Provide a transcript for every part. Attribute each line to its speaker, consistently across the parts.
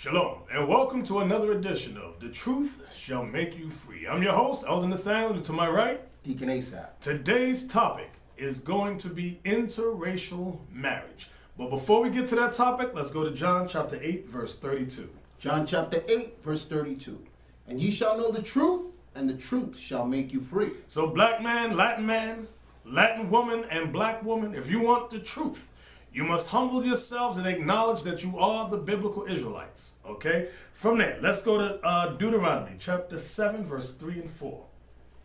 Speaker 1: Shalom, and welcome to another edition of The Truth Shall Make You Free. I'm your host, Elder Nathaniel, and to my right,
Speaker 2: Deacon Asaph.
Speaker 1: Today's topic is going to be interracial marriage. But before we get to that topic, let's go to John chapter 8, verse 32.
Speaker 2: John chapter 8, verse 32. And ye shall know the truth, and the truth shall make you free.
Speaker 1: So black man, Latin woman, and black woman, if you want the truth, you must humble yourselves and acknowledge that you are the biblical Israelites, okay? From there, let's go to Deuteronomy chapter 7, verse 3 and 4.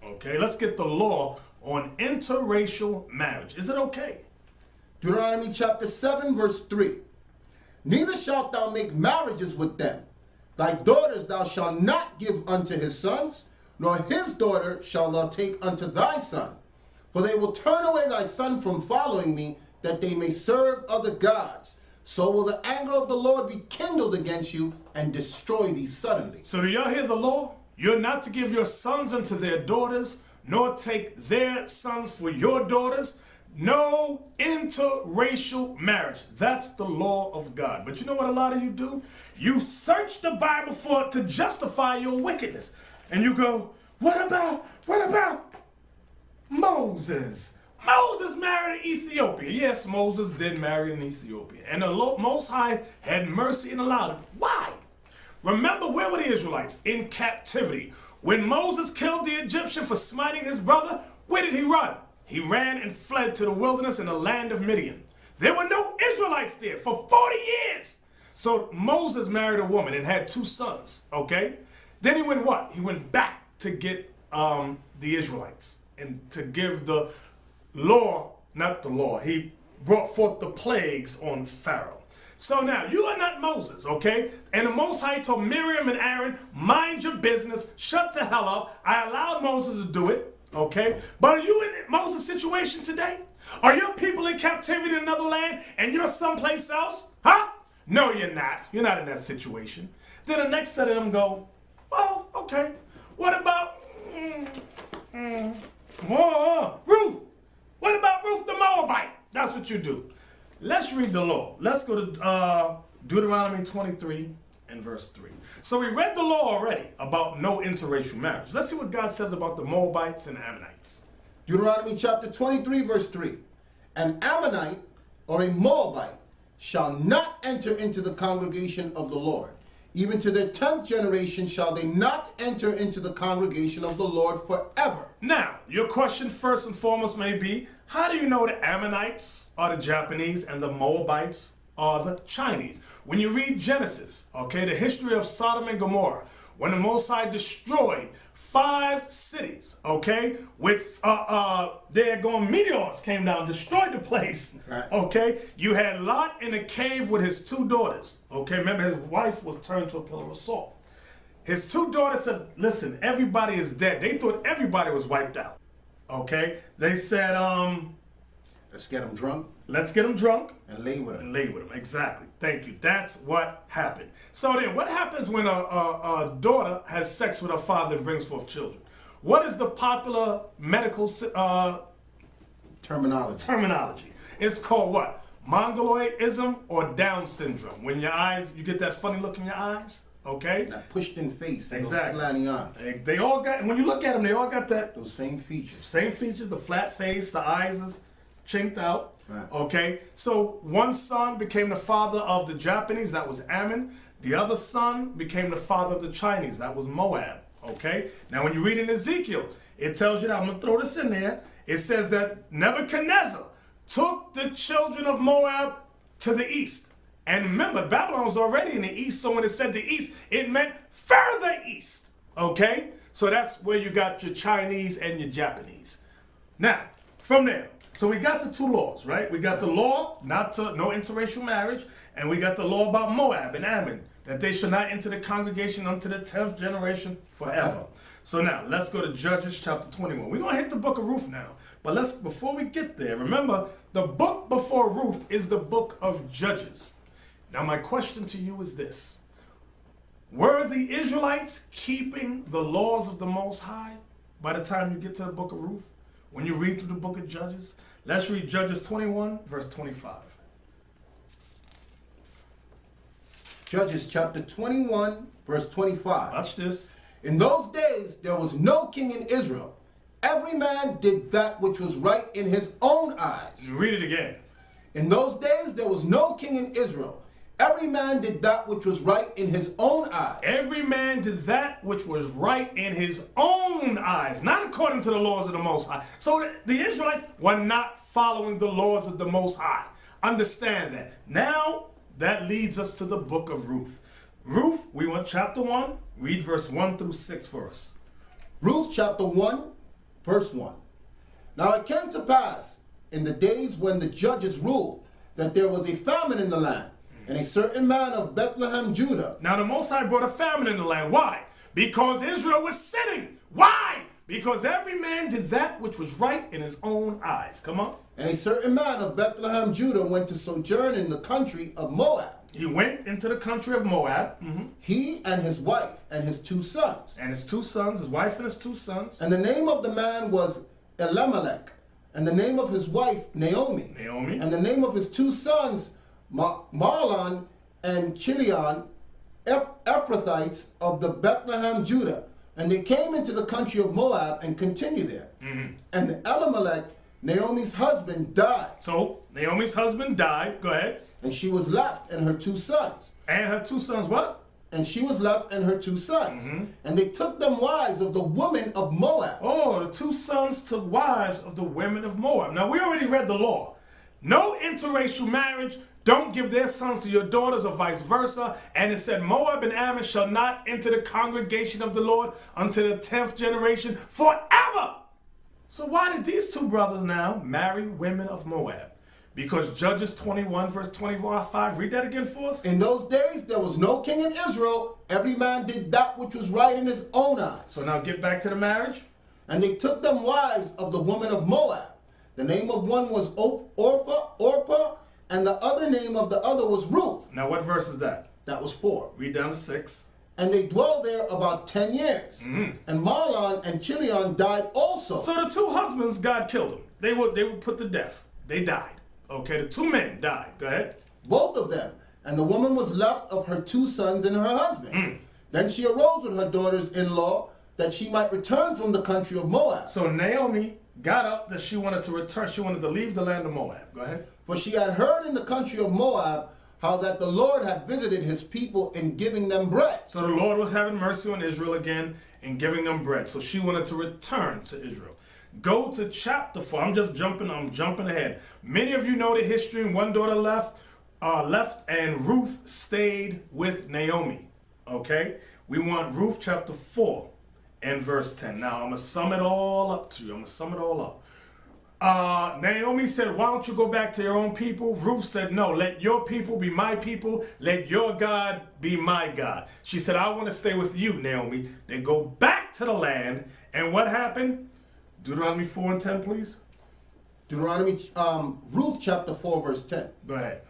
Speaker 1: Okay, let's get the law on interracial marriage. Is it okay?
Speaker 2: Deuteronomy chapter 7, verse 3. Neither shalt thou make marriages with them. Thy daughters thou shalt not give unto his sons, nor his daughter shalt thou take unto thy son. For they will turn away thy son from following me, that they may serve other gods. So will the anger of the Lord be kindled against you and destroy thee suddenly.
Speaker 1: So do y'all hear the law? You're not to give your sons unto their daughters, nor take their sons for your daughters. No interracial marriage. That's the law of God. But you know what a lot of you do? You search the Bible to justify your wickedness. And you go, what about Moses? Moses married an Ethiopian. Yes, Moses did marry an Ethiopian. And the Most High had mercy and allowed it. Why? Remember, where were the Israelites? In captivity. When Moses killed the Egyptian for smiting his brother, where did he run? He ran and fled to the wilderness in the land of Midian. There were no Israelites there for 40 years. So Moses married a woman and had 2 sons, okay? Then he went what? He went back to get the Israelites and to give the law, not the law. He brought forth the plagues on Pharaoh. So now, you are not Moses, okay? And the Most High told Miriam and Aaron, mind your business, shut the hell up. I allowed Moses to do it, okay? But are you in Moses' situation today? Are your people in captivity in another land and you're someplace else? Huh? No, you're not. You're not in that situation. Then the next set of them go, oh, okay. What about Ruth? What about Ruth the Moabite? That's what you do. Let's read the law. Let's go to Deuteronomy 23 and verse 3. So we read the law already about no interracial marriage. Let's see what God says about the Moabites and Ammonites.
Speaker 2: Deuteronomy chapter 23, verse 3. An Ammonite or a Moabite shall not enter into the congregation of the Lord. Even to their 10th generation shall they not enter into the congregation of the Lord forever.
Speaker 1: Now, your question first and foremost may be, how do you know the Ammonites are the Japanese and the Moabites are the Chinese? When you read Genesis, okay, the history of Sodom and Gomorrah, when the Most High destroyed 5 cities, okay, with meteors came down, destroyed the place, okay. You had Lot in a cave with his 2 daughters, okay. Remember, his wife was turned to a pillar of salt. His 2 daughters said, listen, everybody is dead. They thought everybody was wiped out, okay. They said,
Speaker 2: let's get them drunk.
Speaker 1: Let's get them drunk.
Speaker 2: And lay with them.
Speaker 1: And lay with them, exactly. Thank you. That's what happened. So then, what happens when a daughter has sex with her father and brings forth children? What is the popular medical terminology? It's called what? Mongoloidism or Down syndrome. When your eyes, you get that funny look in your eyes, okay?
Speaker 2: That pushed in face,
Speaker 1: exactly.
Speaker 2: Those slanting eyes.
Speaker 1: They all got, when you look at them, they all got that.
Speaker 2: Those same features.
Speaker 1: Same features, the flat face, the eyes is chinked out.
Speaker 2: Right.
Speaker 1: Okay, so one son became the father of the Japanese, that was Ammon. The other son became the father of the Chinese, that was Moab. Okay, now when you read in Ezekiel, it tells you that, I'm going to throw this in there, it says that Nebuchadnezzar took the children of Moab to the east. And remember, Babylon was already in the east, so when it said the east, it meant further east. Okay, so that's where you got your Chinese and your Japanese. Now, from there, so we got the 2 laws, right? We got the law, no interracial marriage, and we got the law about Moab and Ammon, that they shall not enter the congregation unto the 10th generation forever. So now, let's go to Judges chapter 21. We're going to hit the book of Ruth now. But before we get there, remember, the book before Ruth is the book of Judges. Now, my question to you is this. Were the Israelites keeping the laws of the Most High by the time you get to the book of Ruth? When you read through the book of Judges? Let's read Judges 21, verse 25.
Speaker 2: Judges chapter 21, verse 25.
Speaker 1: Watch this.
Speaker 2: In those days there was no king in Israel. Every man did that which was right in his own eyes.
Speaker 1: Read it again.
Speaker 2: In those days there was no king in Israel. Every man did that which was right in his own eyes.
Speaker 1: Every man did that which was right in his own eyes, not according to the laws of the Most High. So the Israelites were not following the laws of the Most High. Understand that. Now, that leads us to the book of Ruth. Ruth, we want chapter 1. Read verse 1 through 6 for us.
Speaker 2: Ruth chapter 1, verse 1. Now it came to pass in the days when the judges ruled that there was a famine in the land, and a certain man of Bethlehem, Judah.
Speaker 1: Now the Most High brought a famine in the land. Why? Because Israel was sinning. Why? Because every man did that which was right in his own eyes. Come on.
Speaker 2: And a certain man of Bethlehem, Judah, went to sojourn in the country of Moab.
Speaker 1: He went into the country of Moab.
Speaker 2: He and his wife and his 2 sons.
Speaker 1: And his 2 sons, his wife and his 2 sons.
Speaker 2: And the name of the man was Elimelech, and the name of his wife Naomi. And the name of his 2 sons Mahlon and Chilion, Ephrathites of the Bethlehem, Judah. And they came into the country of Moab and continued there. And Elimelech, Naomi's husband, died.
Speaker 1: So Naomi's husband died. Go ahead.
Speaker 2: And she was left and her 2 sons.
Speaker 1: And her 2 sons what?
Speaker 2: And she was left and her 2 sons. And they took them wives of the women of Moab.
Speaker 1: Oh, the 2 sons took wives of the women of Moab. Now, we already read the law. No interracial marriage. Don't give their sons to your daughters or vice versa. And it said, Moab and Ammon shall not enter the congregation of the Lord until the 10th generation forever. So why did these 2 brothers now marry women of Moab? Because Judges 21 verse 25, read that again for us.
Speaker 2: In those days there was no king in Israel. Every man did that which was right in his own eyes.
Speaker 1: So now get back to the marriage.
Speaker 2: And they took them wives of the women of Moab. The name of one was Orpah, and the other name of the other was Ruth.
Speaker 1: Now what verse is that?
Speaker 2: That was 4.
Speaker 1: Read down to 6.
Speaker 2: And they dwelled there about 10 years. And Mahlon and Chilion died also.
Speaker 1: So the 2 husbands, God killed them. They were put to death. They died. Okay, the 2 men died. Go ahead.
Speaker 2: Both of them. And the woman was left of her 2 sons and her husband. Then she arose with her daughters-in-law that she might return from the country of Moab.
Speaker 1: So Naomi got up that she wanted to return. She wanted to leave the land of Moab. Go ahead.
Speaker 2: For she had heard in the country of Moab how that the Lord had visited his people in giving them bread.
Speaker 1: So the Lord was having mercy on Israel again and giving them bread. So she wanted to return to Israel. Go to chapter 4. I'm jumping ahead. Many of you know the history. One daughter left and Ruth stayed with Naomi. Okay? We want Ruth chapter 4 and verse 10. Now, I'm going to sum it all up to you. Naomi said, why don't you go back to your own people? Ruth said, no, let your people be my people. Let your God be my God. She said, I want to stay with you, Naomi. They go back to the land. And what happened? Deuteronomy 4 and 10, please.
Speaker 2: Ruth chapter 4, verse 10.
Speaker 1: Go ahead.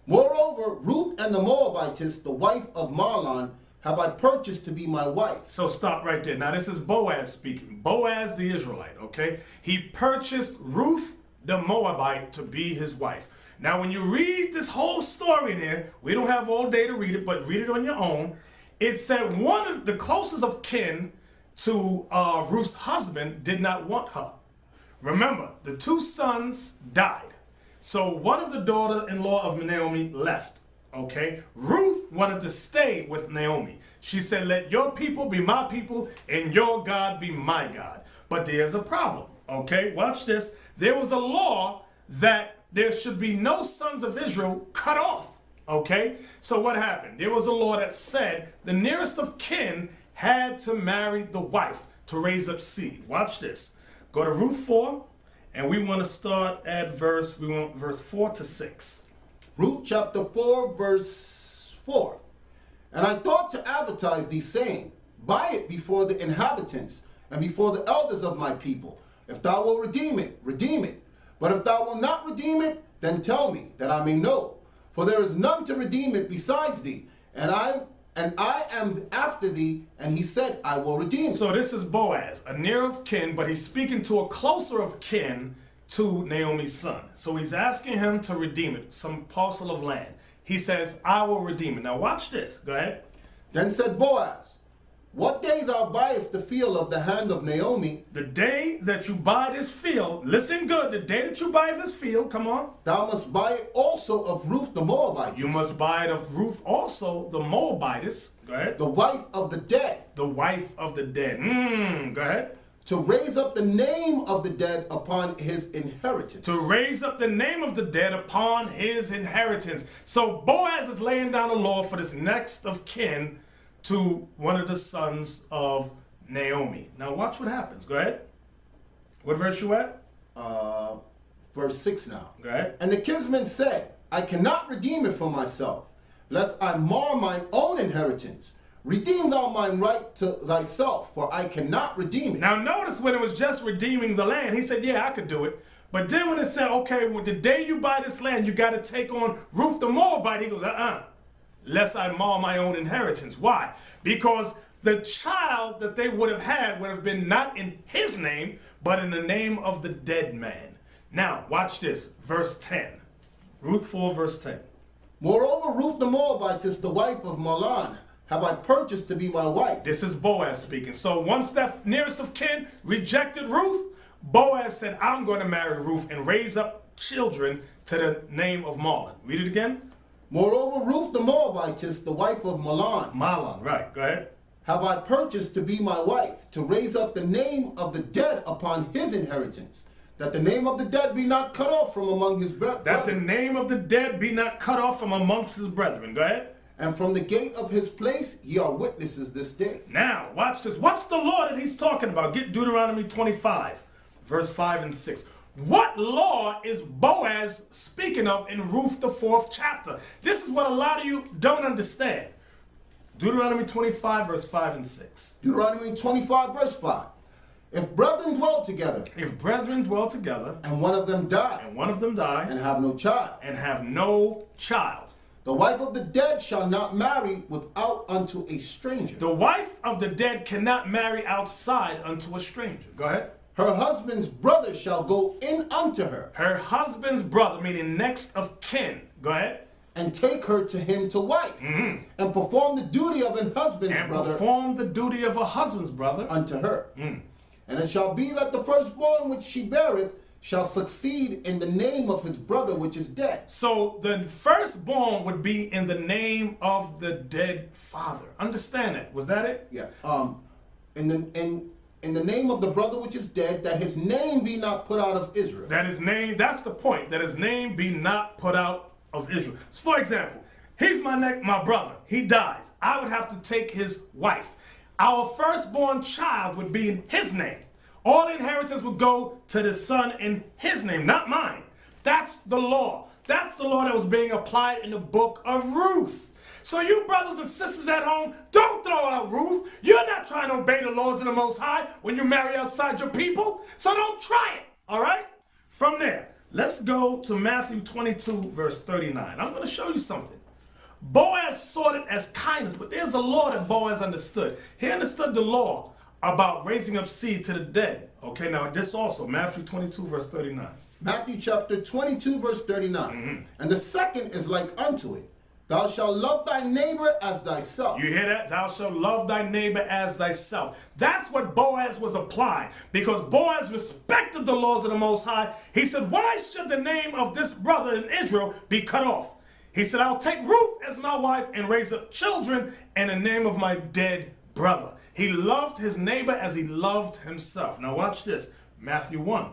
Speaker 2: Moreover, Ruth and the Moabitess, the wife of Mahlon, have I purchased to be my wife.
Speaker 1: So stop right there. Now this is Boaz speaking. Boaz the Israelite, okay? He purchased Ruth the Moabite to be his wife. Now when you read this whole story there, we don't have all day to read it, but read it on your own. It said one of the closest of kin to Ruth's husband did not want her. Remember, the 2 sons died. So one of the daughter-in-law of Naomi left. Okay, Ruth wanted to stay with Naomi. She said, let your people be my people and your God be my God. But there's a problem. Okay, watch this. There was a law that there should be no sons of Israel cut off. Okay, so what happened? There was a law that said the nearest of kin had to marry the wife to raise up seed. Watch this. Go to Ruth 4, and we want to start at verse 4 to 6.
Speaker 2: Ruth chapter 4, verse 4. And I thought to advertise thee, saying, buy it before the inhabitants and before the elders of my people. If thou wilt redeem it, redeem it. But if thou wilt not redeem it, then tell me, that I may know. For there is none to redeem it besides thee, and I am after thee. And he said, I will redeem it.
Speaker 1: So this is Boaz, a near of kin, but he's speaking to a closer of kin to Naomi's son. So he's asking him to redeem it, some parcel of land. he says, I will redeem it. Now watch this. Go ahead.
Speaker 2: Then said Boaz, what day thou buyest the field of the hand of Naomi,
Speaker 1: the day that you buy this field, listen good, the day that you buy this field, come on.
Speaker 2: thou must buy it also of Ruth the Moabitess,
Speaker 1: You must buy it of Ruth also, the Moabitess. Go ahead.
Speaker 2: the wife of the dead,
Speaker 1: The wife of the dead. Go ahead.
Speaker 2: to raise up the name of the dead upon his inheritance.
Speaker 1: To raise up the name of the dead upon his inheritance. So Boaz is laying down the law for this next of kin to one of the sons of Naomi. Now watch what happens. Go ahead. What verse you at?
Speaker 2: Verse 6 now.
Speaker 1: Go ahead.
Speaker 2: And the kinsman said, I cannot redeem it for myself, lest I mar mine own inheritance. Redeem thou mine right to thyself, for I cannot redeem it.
Speaker 1: Now notice when it was just redeeming the land, he said, yeah, I could do it. But then when it said, okay, well, the day you buy this land, you got to take on Ruth the Moabite, he goes, lest I mar my own inheritance. Why? Because the child that they would have been not in his name, but in the name of the dead man. Now, watch this, verse 10. Ruth 4, verse 10.
Speaker 2: Moreover, Ruth the Moabitess, the wife of Mahlon, have I purchased to be my wife.
Speaker 1: This is Boaz speaking. So once that nearest of kin rejected Ruth, Boaz said, I'm going to marry Ruth and raise up children to the name of Mahlon. Read it again.
Speaker 2: Moreover, Ruth the Moabitess, the wife of Mahlon,
Speaker 1: Mahlon, right. Go ahead.
Speaker 2: have I purchased to be my wife, to raise up the name of the dead upon his inheritance, that the name of the dead be not cut off from among his brethren.
Speaker 1: That the name of the dead be not cut off from amongst his brethren. Go ahead.
Speaker 2: And from the gate of his place ye are witnesses this day.
Speaker 1: Now, watch this. What's the law that he's talking about? Get Deuteronomy 25, verse 5 and 6. What law is Boaz speaking of in Ruth, the 4th chapter? This is what a lot of you don't understand. Deuteronomy 25, verse 5 and 6.
Speaker 2: Deuteronomy 25, verse 5. If brethren dwell together,
Speaker 1: If brethren dwell together,
Speaker 2: and one of them die,
Speaker 1: and one of them die,
Speaker 2: and have no child,
Speaker 1: and have no child,
Speaker 2: the wife of the dead shall not marry without unto a stranger.
Speaker 1: the wife of the dead cannot marry outside unto a stranger. Go ahead.
Speaker 2: Her husband's brother shall go in unto her,
Speaker 1: Her husband's brother, meaning next of kin. Go ahead.
Speaker 2: and take her to him to wife, and perform the duty of an husband's
Speaker 1: And
Speaker 2: brother
Speaker 1: perform the duty of a husband's brother.
Speaker 2: unto her. And it shall be that the firstborn which she beareth shall succeed in the name of his brother which is dead.
Speaker 1: So the firstborn would be in the name of the dead father. Understand that? Was that it?
Speaker 2: Yeah. In the name of the brother which is dead, that his name be not put out of Israel.
Speaker 1: That his name, that's the point, that his name be not put out of Israel. So for example, he's my brother. He dies. I would have to take his wife. Our firstborn child would be in his name. All inheritance would go to the son in his name, not mine. That's the law. That's the law that was being applied in the book of Ruth. So you brothers and sisters at home, don't throw out Ruth. You're not trying to obey the laws of the Most High when you marry outside your people. So don't try it, all right? From there, let's go to Matthew 22, verse 39. I'm going to show you something. Boaz saw it as kindness, but there's a law that Boaz understood. He understood the law about raising up seed to the dead. Okay, now this also, Matthew 22, verse 39.
Speaker 2: Matthew chapter 22, verse 39. And the second is like unto it. Thou shalt love thy neighbor as thyself.
Speaker 1: You hear that? Thou shalt love thy neighbor as thyself. That's what Boaz was applying, because Boaz respected the laws of the Most High. He said, why should the name of this brother in Israel be cut off? He said, I'll take Ruth as my wife and raise up children in the name of my dead brother. He loved his neighbor as he loved himself. Now watch this. Matthew 1.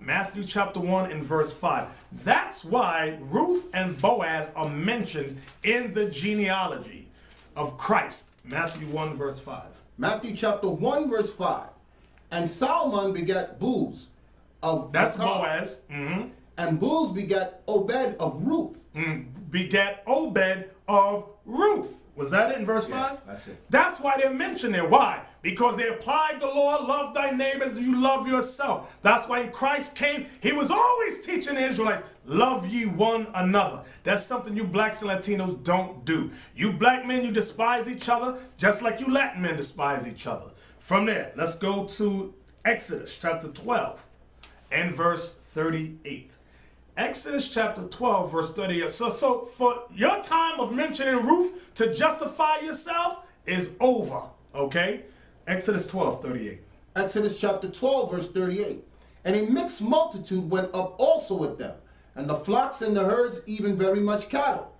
Speaker 1: Matthew chapter 1 and verse 5. That's why Ruth and Boaz are mentioned in the genealogy of Christ. Matthew 1 verse 5.
Speaker 2: Matthew chapter 1, verse 5. And Salmon begat Booz of
Speaker 1: That's
Speaker 2: Makkah,
Speaker 1: Boaz.
Speaker 2: and Booz begat Obed of Ruth.
Speaker 1: Begat Obed of Ruth. Was that it in verse 5?
Speaker 2: That's it.
Speaker 1: That's why they're mentioned there. Why? Because they applied the law, love thy neighbor as you love yourself. That's why when Christ came, he was always teaching the Israelites, love ye one another. That's something you blacks and Latinos don't do. You black men, you despise each other, just like you Latin men despise each other. From there, let's go to Exodus chapter 12 and verse 38. Exodus chapter 12, verse 38. So for your time of mentioning Ruth to justify yourself is over, okay? Exodus 12, 38.
Speaker 2: Exodus chapter 12, verse 38. And a mixed multitude went up also with them, and the flocks and the herds, even very much cattle.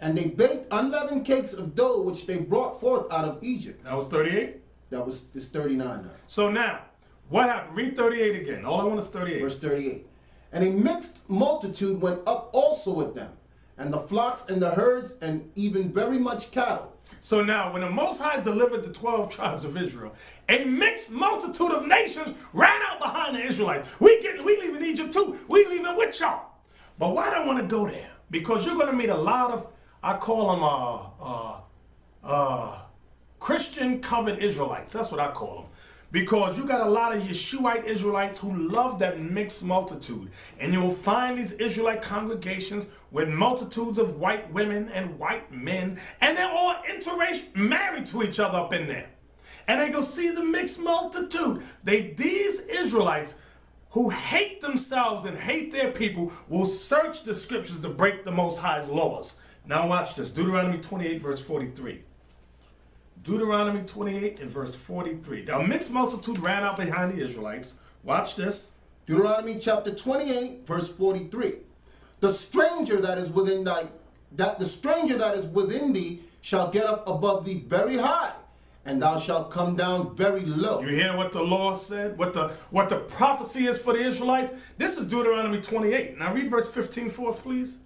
Speaker 2: And they baked unleavened cakes of dough, which they brought forth out of Egypt.
Speaker 1: That was 38?
Speaker 2: It's 39 now.
Speaker 1: So now, what happened? Read 38 again. All I want is 38.
Speaker 2: Verse 38. And a mixed multitude went up also with them, and the flocks and the herds, and even very much cattle.
Speaker 1: So now, when the Most High delivered the 12 tribes of Israel, a mixed multitude of nations ran out behind the Israelites. We leaving Egypt too. We leaving with y'all. But why do I want to go there? Because you're going to meet a lot of, I call them Christian covered Israelites. That's what I call them. Because you got a lot of Yeshuite Israelites who love that mixed multitude. And you'll find these Israelite congregations with multitudes of white women and white men. And they're all interracial, married to each other up in there. And they go see the mixed multitude. These Israelites who hate themselves and hate their people will search the scriptures to break the Most High's laws. Now watch this. Deuteronomy 28, verse 43. Deuteronomy 28 and verse 43. The mixed multitude ran out behind the Israelites. Watch this.
Speaker 2: Deuteronomy chapter 28, verse 43. The stranger that is within thee shall get up above thee very high, and thou shalt come down very low.
Speaker 1: You hear what the law said? What the prophecy is for the Israelites? This is Deuteronomy 28. Now read verse 15 for us, please.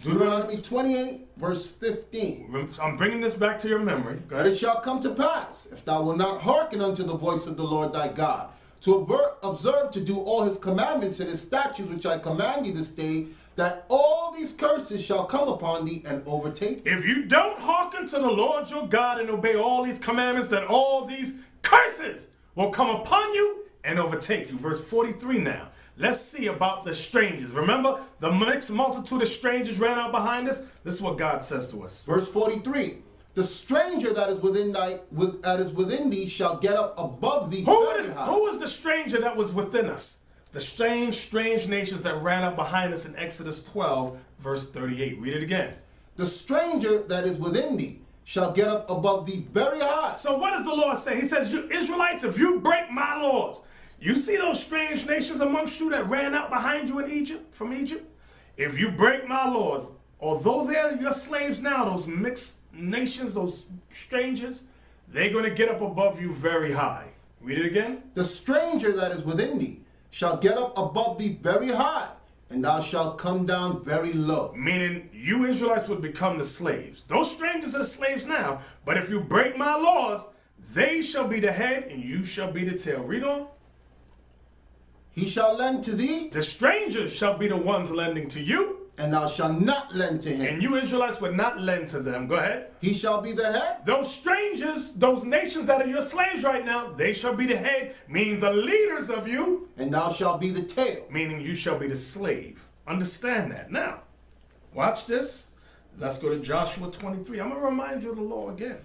Speaker 2: Deuteronomy 28, verse 15.
Speaker 1: I'm bringing this back to your memory.
Speaker 2: But it shall come to pass, if thou wilt not hearken unto the voice of the Lord thy God, to observe to do all his commandments and his statutes which I command thee this day, that all these curses shall come upon thee and overtake thee.
Speaker 1: If you don't hearken to the Lord your God and obey all these commandments, then all these curses will come upon you and overtake you. Verse 43 now. Let's see about the strangers. Remember, the mixed multitude of strangers ran out behind us? This is what God says to us.
Speaker 2: Verse 43. The stranger that is within thee shall get up above thee very high.
Speaker 1: Who is the stranger that was within us? The strange nations that ran out behind us in Exodus 12, verse 38. Read it again.
Speaker 2: The stranger that is within thee shall get up above thee very high.
Speaker 1: So what does the Lord say? He says, you Israelites, if you break my laws, you see those strange nations amongst you that ran out behind you in Egypt, from Egypt? If you break my laws, although they're your slaves now, those mixed nations, those strangers, they're going to get up above you very high. Read it again.
Speaker 2: The stranger that is within thee shall get up above thee very high, and thou shalt come down very low.
Speaker 1: Meaning you Israelites would become the slaves. Those strangers are the slaves now, but if you break my laws, they shall be the head and you shall be the tail. Read on.
Speaker 2: He shall lend to thee.
Speaker 1: The strangers shall be the ones lending to you.
Speaker 2: And thou shalt not lend to him.
Speaker 1: And you Israelites would not lend to them. Go ahead.
Speaker 2: He shall be the head.
Speaker 1: Those strangers, those nations that are your slaves right now, they shall be the head, meaning the leaders of you.
Speaker 2: And thou shalt be the tail.
Speaker 1: Meaning you shall be the slave. Understand that. Now, watch this. Let's go to Joshua 23. I'm going to remind you of the law again.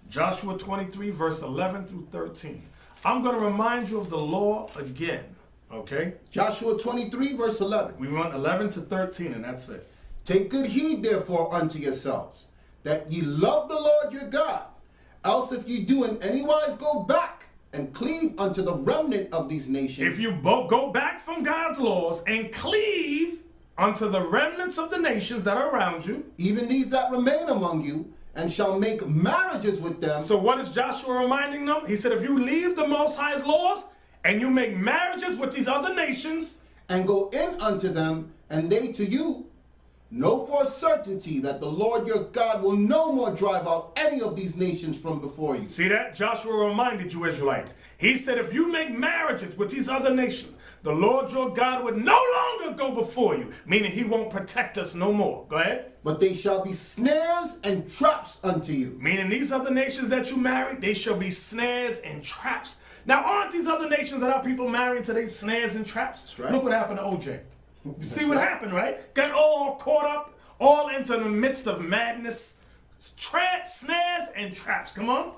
Speaker 1: Joshua 23, verse 11 through 13. I'm going to remind you of the law again. Okay?
Speaker 2: Joshua 23, verse 11.
Speaker 1: We want 11 to 13, and that's it.
Speaker 2: Take good heed, therefore, unto yourselves, that ye love the Lord your God. Else if ye do in any wise go back and cleave unto the remnant of these nations.
Speaker 1: If you go back from God's laws and cleave unto the remnants of the nations that are around you.
Speaker 2: Even these that remain among you, and shall make marriages with them.
Speaker 1: So what is Joshua reminding them? He said, if you leave the Most High's laws, and you make marriages with these other nations,
Speaker 2: and go in unto them, and they to you, know for a certainty that the Lord your God will no more drive out any of these nations from before you.
Speaker 1: See that? Joshua reminded you Israelites. He said, if you make marriages with these other nations, the Lord your God would no longer go before you, meaning he won't protect us no more. Go ahead.
Speaker 2: But they shall be snares and traps unto you.
Speaker 1: Meaning these other nations that you married, they shall be snares and traps. Now, aren't these other nations that our people marrying today snares and traps?
Speaker 2: That's right.
Speaker 1: Look what happened to OJ. You see what happened, right? Got all caught up, all into the midst of madness. Snares and traps. Come on.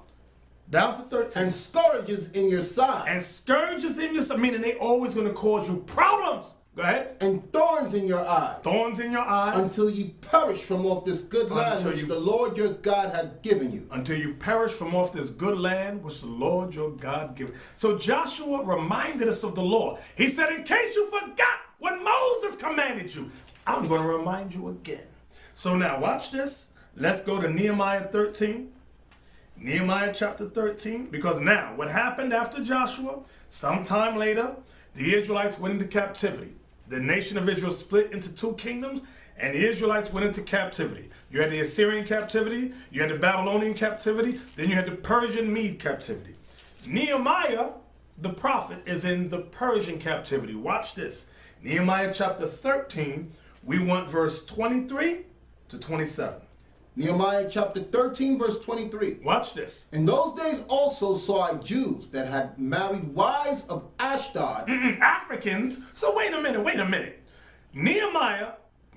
Speaker 1: Down to 13.
Speaker 2: And scourges in your side.
Speaker 1: And scourges in your side, meaning they always going to cause you problems. Go ahead.
Speaker 2: And thorns in your eyes.
Speaker 1: Thorns in your eyes.
Speaker 2: Until you perish from off this good land which the Lord your God had given you.
Speaker 1: Until you perish from off this good land which the Lord your God given. So Joshua reminded us of the law. He said, in case you forgot what Moses commanded you, I'm going to remind you again. So now watch this. Let's go to Nehemiah 13. Nehemiah chapter 13. Because now what happened after Joshua, sometime later, the Israelites went into captivity. The nation of Israel split into two kingdoms, and the Israelites went into captivity. You had the Assyrian captivity, you had the Babylonian captivity, then you had the Persian Mede captivity. Nehemiah, the prophet, is in the Persian captivity. Watch this. Nehemiah chapter 13, we want verse 23 to 27.
Speaker 2: Nehemiah chapter 13, verse 23.
Speaker 1: Watch this.
Speaker 2: In those days also saw I Jews that had married wives of Ashdod.
Speaker 1: Africans? So wait a minute. Nehemiah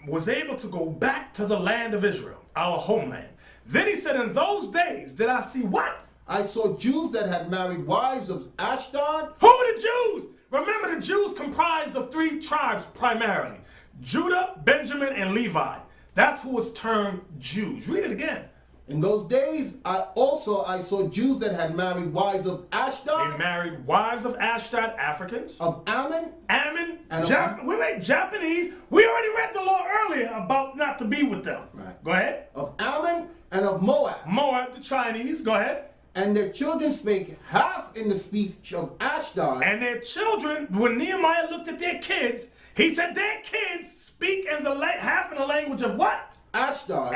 Speaker 1: was able to go back to the land of Israel, our homeland. Then he said, in those days did I see what?
Speaker 2: I saw Jews that had married wives of Ashdod.
Speaker 1: Who are the Jews? Remember, the Jews comprised of three tribes primarily: Judah, Benjamin, and Levi. That's who was termed Jews. Read it again.
Speaker 2: In those days, I saw Jews that had married wives of Ashdod.
Speaker 1: They married wives of Ashdod, Africans.
Speaker 2: Of Ammon.
Speaker 1: And
Speaker 2: Japanese.
Speaker 1: We already read the law earlier about not to be with them.
Speaker 2: Right.
Speaker 1: Go ahead.
Speaker 2: Of Ammon and of Moab.
Speaker 1: Moab, the Chinese. Go ahead.
Speaker 2: And their children spake half in the speech of Ashdod.
Speaker 1: And their children, when Nehemiah looked at their kids, he said their kids speak in the half in the language of what?
Speaker 2: Ashdod.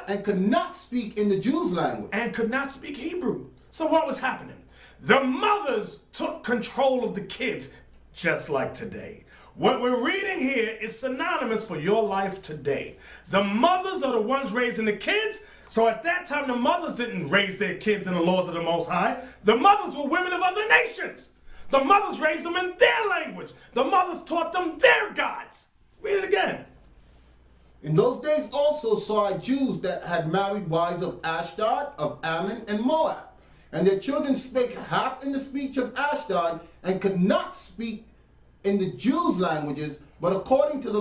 Speaker 1: And
Speaker 2: could not speak in the Jews' language.
Speaker 1: And could not speak Hebrew. So what was happening? The mothers took control of the kids, just like today. What we're reading here is synonymous for your life today. The mothers are the ones raising the kids. So at that time, the mothers didn't raise their kids in the laws of the Most High. The mothers were women of other nations. The mothers raised them in their language. The mothers taught them their gods. Read it again.
Speaker 2: In those days also saw I Jews that had married wives of Ashdod, of Ammon, and Moab. And their children spake half in the speech of Ashdod, and could not speak in the Jews' languages, but according to the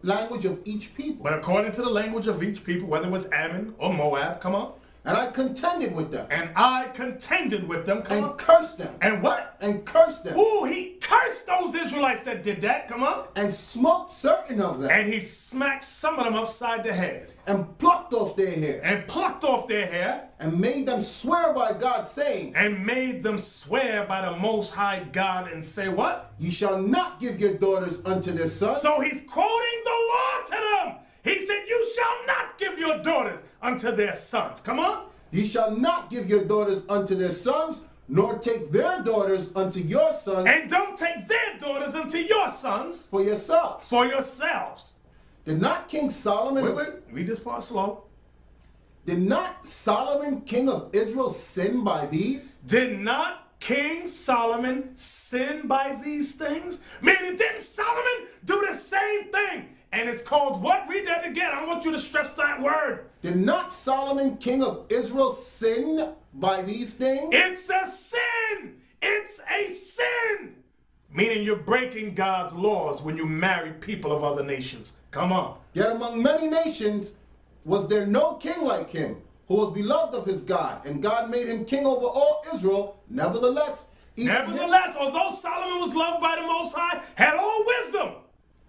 Speaker 2: language of each people.
Speaker 1: But according to the language of each people, whether it was Ammon or Moab, come on.
Speaker 2: And I contended with them.
Speaker 1: Come on.
Speaker 2: And cursed them.
Speaker 1: And what?
Speaker 2: And cursed them.
Speaker 1: Ooh, he cursed those Israelites that did that. Come on.
Speaker 2: And smote certain of them.
Speaker 1: And he smacked some of them upside the head.
Speaker 2: And plucked off their hair.
Speaker 1: And
Speaker 2: made them swear by God, saying.
Speaker 1: And made them swear by the Most High God and say what?
Speaker 2: You shall not give your daughters unto their sons.
Speaker 1: So he's quoting the law to them. He said, you shall not give your daughters unto their sons. Come on.
Speaker 2: Ye shall not give your daughters unto their sons, nor take their daughters unto your sons.
Speaker 1: And don't take their daughters unto your sons.
Speaker 2: For yourselves.
Speaker 1: Did
Speaker 2: not King Solomon...
Speaker 1: Wait. Read this part slow.
Speaker 2: Did not Solomon, king of Israel, sin by these?
Speaker 1: Did not King Solomon sin by these things? Meaning, didn't Solomon do the same thing? And it's called what? Read that again. I want you to stress that word.
Speaker 2: Did not Solomon, king of Israel, sin by these things?
Speaker 1: It's a sin. It's a sin. Meaning you're breaking God's laws when you marry people of other nations. Come on.
Speaker 2: Yet among many nations was there no king like him, who was beloved of his God, and God made him king over all Israel. Nevertheless,
Speaker 1: although Solomon was loved by the Most High, had all wisdom,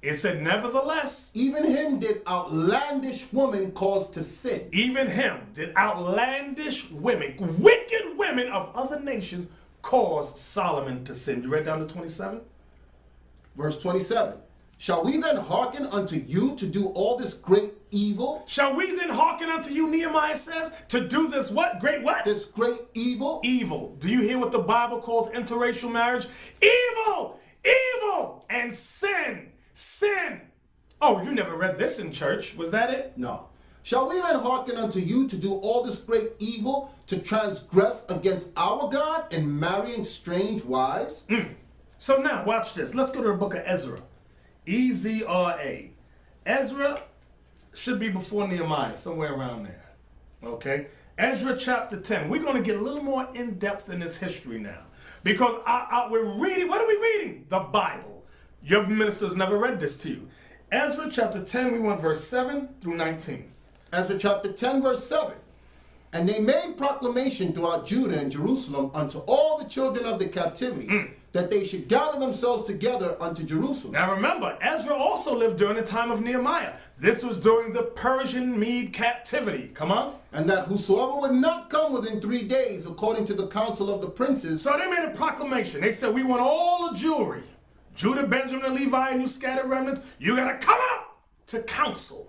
Speaker 1: it said, nevertheless,
Speaker 2: even him did outlandish women cause to sin.
Speaker 1: Even him did outlandish women, wicked women of other nations, cause Solomon to sin. You read down to 27?
Speaker 2: Verse 27. Shall we then hearken unto you to do all this great evil?
Speaker 1: Shall we then hearken unto you, Nehemiah says, to do this what? Great what?
Speaker 2: This great evil?
Speaker 1: Evil. Do you hear what the Bible calls interracial marriage? Evil! Evil! And sin! Sin! Oh, you never read this in church. Was that it?
Speaker 2: No. Shall we then hearken unto you to do all this great evil, to transgress against our God in marrying strange wives?
Speaker 1: So now, watch this. Let's go to the book of Ezra. Ezra. Ezra should be before Nehemiah, somewhere around there. Okay? Ezra chapter 10. We're going to get a little more in-depth in this history now. Because we're reading, what are we reading? The Bible. Your ministers never read this to you. Ezra chapter 10, we want verse 7 through 19.
Speaker 2: Ezra chapter 10, verse 7. And they made proclamation throughout Judah and Jerusalem unto all the children of the captivity, that they should gather themselves together unto Jerusalem.
Speaker 1: Now remember, Ezra also lived during the time of Nehemiah. This was during the Persian Mede captivity. Come on.
Speaker 2: And that whosoever would not come within 3 days, according to the counsel of the princes.
Speaker 1: So they made a proclamation. They said, we want all the Jewry, Judah, Benjamin, and Levi, and you scattered remnants, you got to come up to council.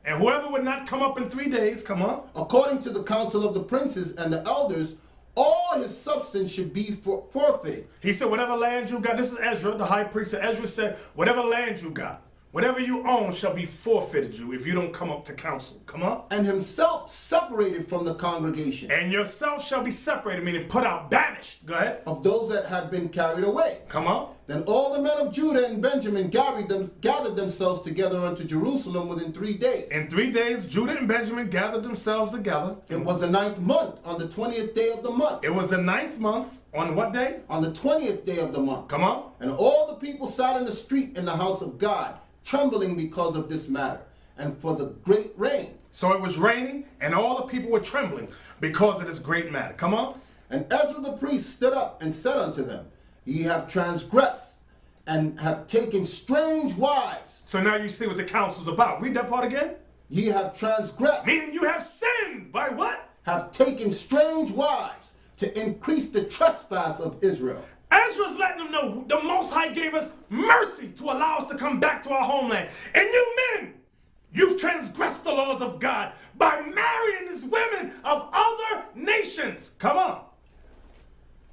Speaker 1: And whoever would not come up in 3 days, come on.
Speaker 2: According to the counsel of the princes and the elders, all his substance should be forfeited.
Speaker 1: He said, whatever land you got, this is Ezra, the high priest. Ezra said, whatever land you got, whatever you own shall be forfeited you if you don't come up to council. Come on.
Speaker 2: And himself separated from the congregation.
Speaker 1: And yourself shall be separated, meaning put out, banished. Go ahead.
Speaker 2: Of those that had been carried away.
Speaker 1: Come on.
Speaker 2: Then all the men of Judah and Benjamin gathered themselves together unto Jerusalem within 3 days.
Speaker 1: In 3 days, Judah and Benjamin gathered themselves together.
Speaker 2: It was the 9th month, on the 20th day of the month.
Speaker 1: It was the 9th month, on what day?
Speaker 2: On the 20th day of the month.
Speaker 1: Come on.
Speaker 2: And all the people sat in the street in the house of God, trembling because of this matter, and for the great rain.
Speaker 1: So it was raining, and all the people were trembling because of this great matter. Come on.
Speaker 2: And Ezra the priest stood up and said unto them, Ye have transgressed, and have taken strange wives.
Speaker 1: So now you see what the council's about. Read that part again.
Speaker 2: Ye have transgressed.
Speaker 1: Meaning you have sinned. By what?
Speaker 2: Have taken strange wives, to increase the trespass of Israel.
Speaker 1: Ezra's letting them know the Most High gave us mercy to allow us to come back to our homeland. And you men, you've transgressed the laws of God by marrying these women of other nations. Come on.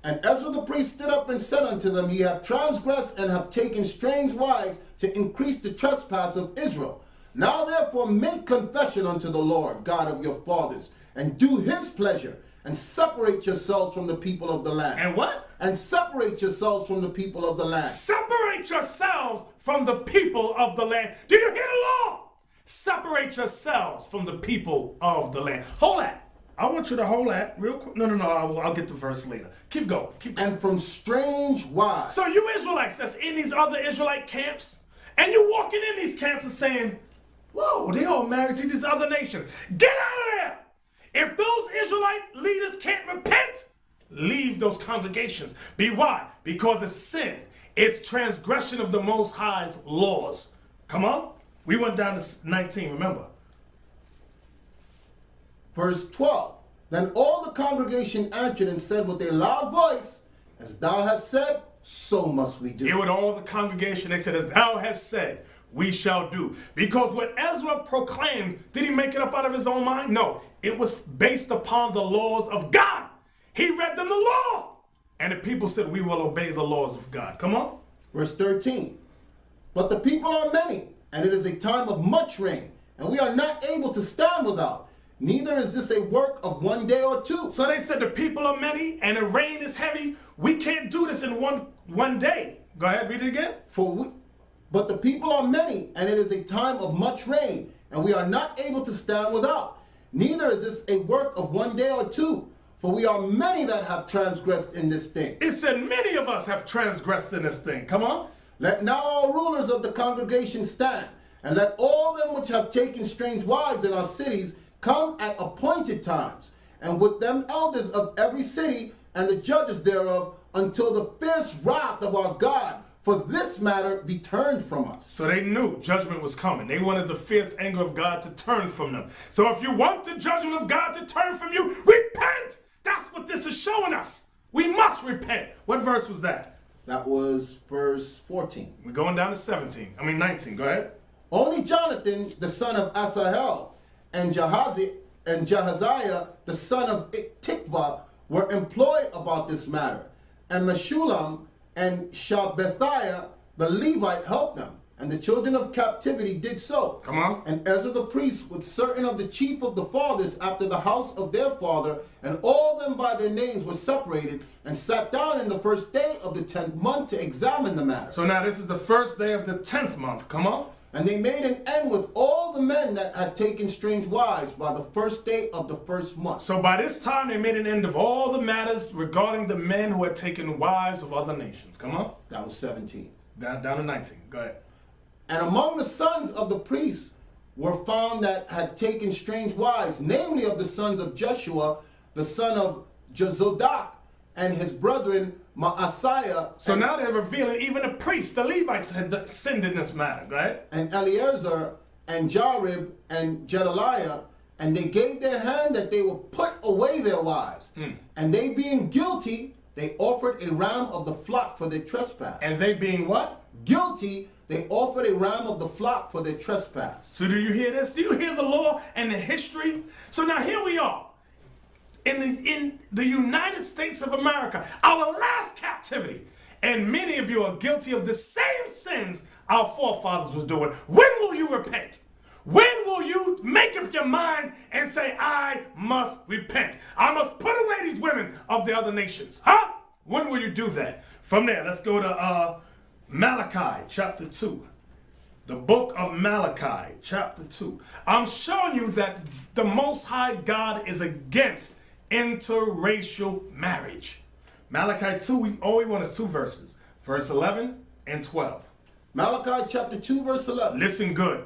Speaker 2: And Ezra the priest stood up and said unto them, Ye have transgressed and have taken strange wives to increase the trespass of Israel. Now therefore make confession unto the Lord God of your fathers, and do his pleasure, and separate yourselves from the people of the land.
Speaker 1: And what?
Speaker 2: And separate yourselves from the people of the land.
Speaker 1: Separate yourselves from the people of the land. Do you hear the law? Separate yourselves from the people of the land. Hold that. I want you to hold that real quick. No. I'll get the verse later. Keep going.
Speaker 2: And from strange wives.
Speaker 1: So you Israelites that's in these other Israelite camps, and you're walking in these camps and saying, whoa, they all married to these other nations. Get out of there. If those Israelite leaders can't repent, leave those congregations. Why? Because it's sin. It's transgression of the Most High's laws. Come on. We went down to 19, remember.
Speaker 2: Verse 12. Then all the congregation answered and said with a loud voice, As thou hast said, so must we do.
Speaker 1: Here with all the congregation, they said, as thou hast said, we shall do. Because what Ezra proclaimed, did he make it up out of his own mind? No, it was based upon the laws of God. He read them the law. And the people said, we will obey the laws of God. Come on.
Speaker 2: Verse 13. But the people are many, and it is a time of much rain, and we are not able to stand without. Neither is this a work of 1 day or 2.
Speaker 1: So they said the people are many, and the rain is heavy. We can't do this in one day. Go ahead, read it again.
Speaker 2: But the people are many, and it is a time of much rain, and we are not able to stand without. Neither is this a work of 1 day or 2, for we are many that have transgressed in this thing.
Speaker 1: It said many of us have transgressed in this thing. Come on.
Speaker 2: Let now all rulers of the congregation stand, and let all them which have taken strange wives in our cities come at appointed times, and with them elders of every city and the judges thereof, until the fierce wrath of our God for this matter be turned from us.
Speaker 1: So they knew judgment was coming. They wanted the fierce anger of God to turn from them. So if you want the judgment of God to turn from you, repent. That's what this is showing us. We must repent. What verse was that?
Speaker 2: That was verse 14.
Speaker 1: We're going down to 19. Go ahead.
Speaker 2: Only Jonathan, the son of Asahel, and Jahaziah, the son of Tikvah, were employed about this matter. And Meshullam and Shabbethiah, the Levite, helped them. And the children of captivity did so.
Speaker 1: Come on.
Speaker 2: And Ezra the priest, with certain of the chief of the fathers after the house of their father, and all them by their names were separated, and sat down in the first day of the 10th month to examine the matter.
Speaker 1: So now this is the first day of the 10th month. Come on.
Speaker 2: And they made an end with all the men that had taken strange wives by the first day of the first month.
Speaker 1: So by this time, they made an end of all the matters regarding the men who had taken wives of other nations. Come on.
Speaker 2: That was 17.
Speaker 1: Down to 19. Go ahead.
Speaker 2: And among the sons of the priests were found that had taken strange wives, namely of the sons of Jeshua, the son of Jozadak, and his brethren Maaseiah.
Speaker 1: So now they're revealing even the priests, the Levites, had sinned in this matter. Go ahead.
Speaker 2: And Eleazar and Jarib and Gedaliah, and they gave their hand that they would put away their wives. And they being guilty, they offered a ram of the flock for their trespass.
Speaker 1: And they being what?
Speaker 2: Guilty, they offered a ram of the flock for their trespass.
Speaker 1: So do you hear this? Do you hear the law and the history? So now here we are. In the United States of America, our last captivity. And many of you are guilty of the same sins our forefathers was doing. When will you repent? When will you make up your mind and say, I must repent? I must put away these women of the other nations. Huh? When will you do that? From there, let's go to Malachi chapter 2. The book of Malachi chapter 2. I'm showing you that the Most High God is against interracial marriage. Malachi 2, all we want is 2 verses. Verse 11 and 12.
Speaker 2: Malachi chapter 2 verse 11.
Speaker 1: Listen good.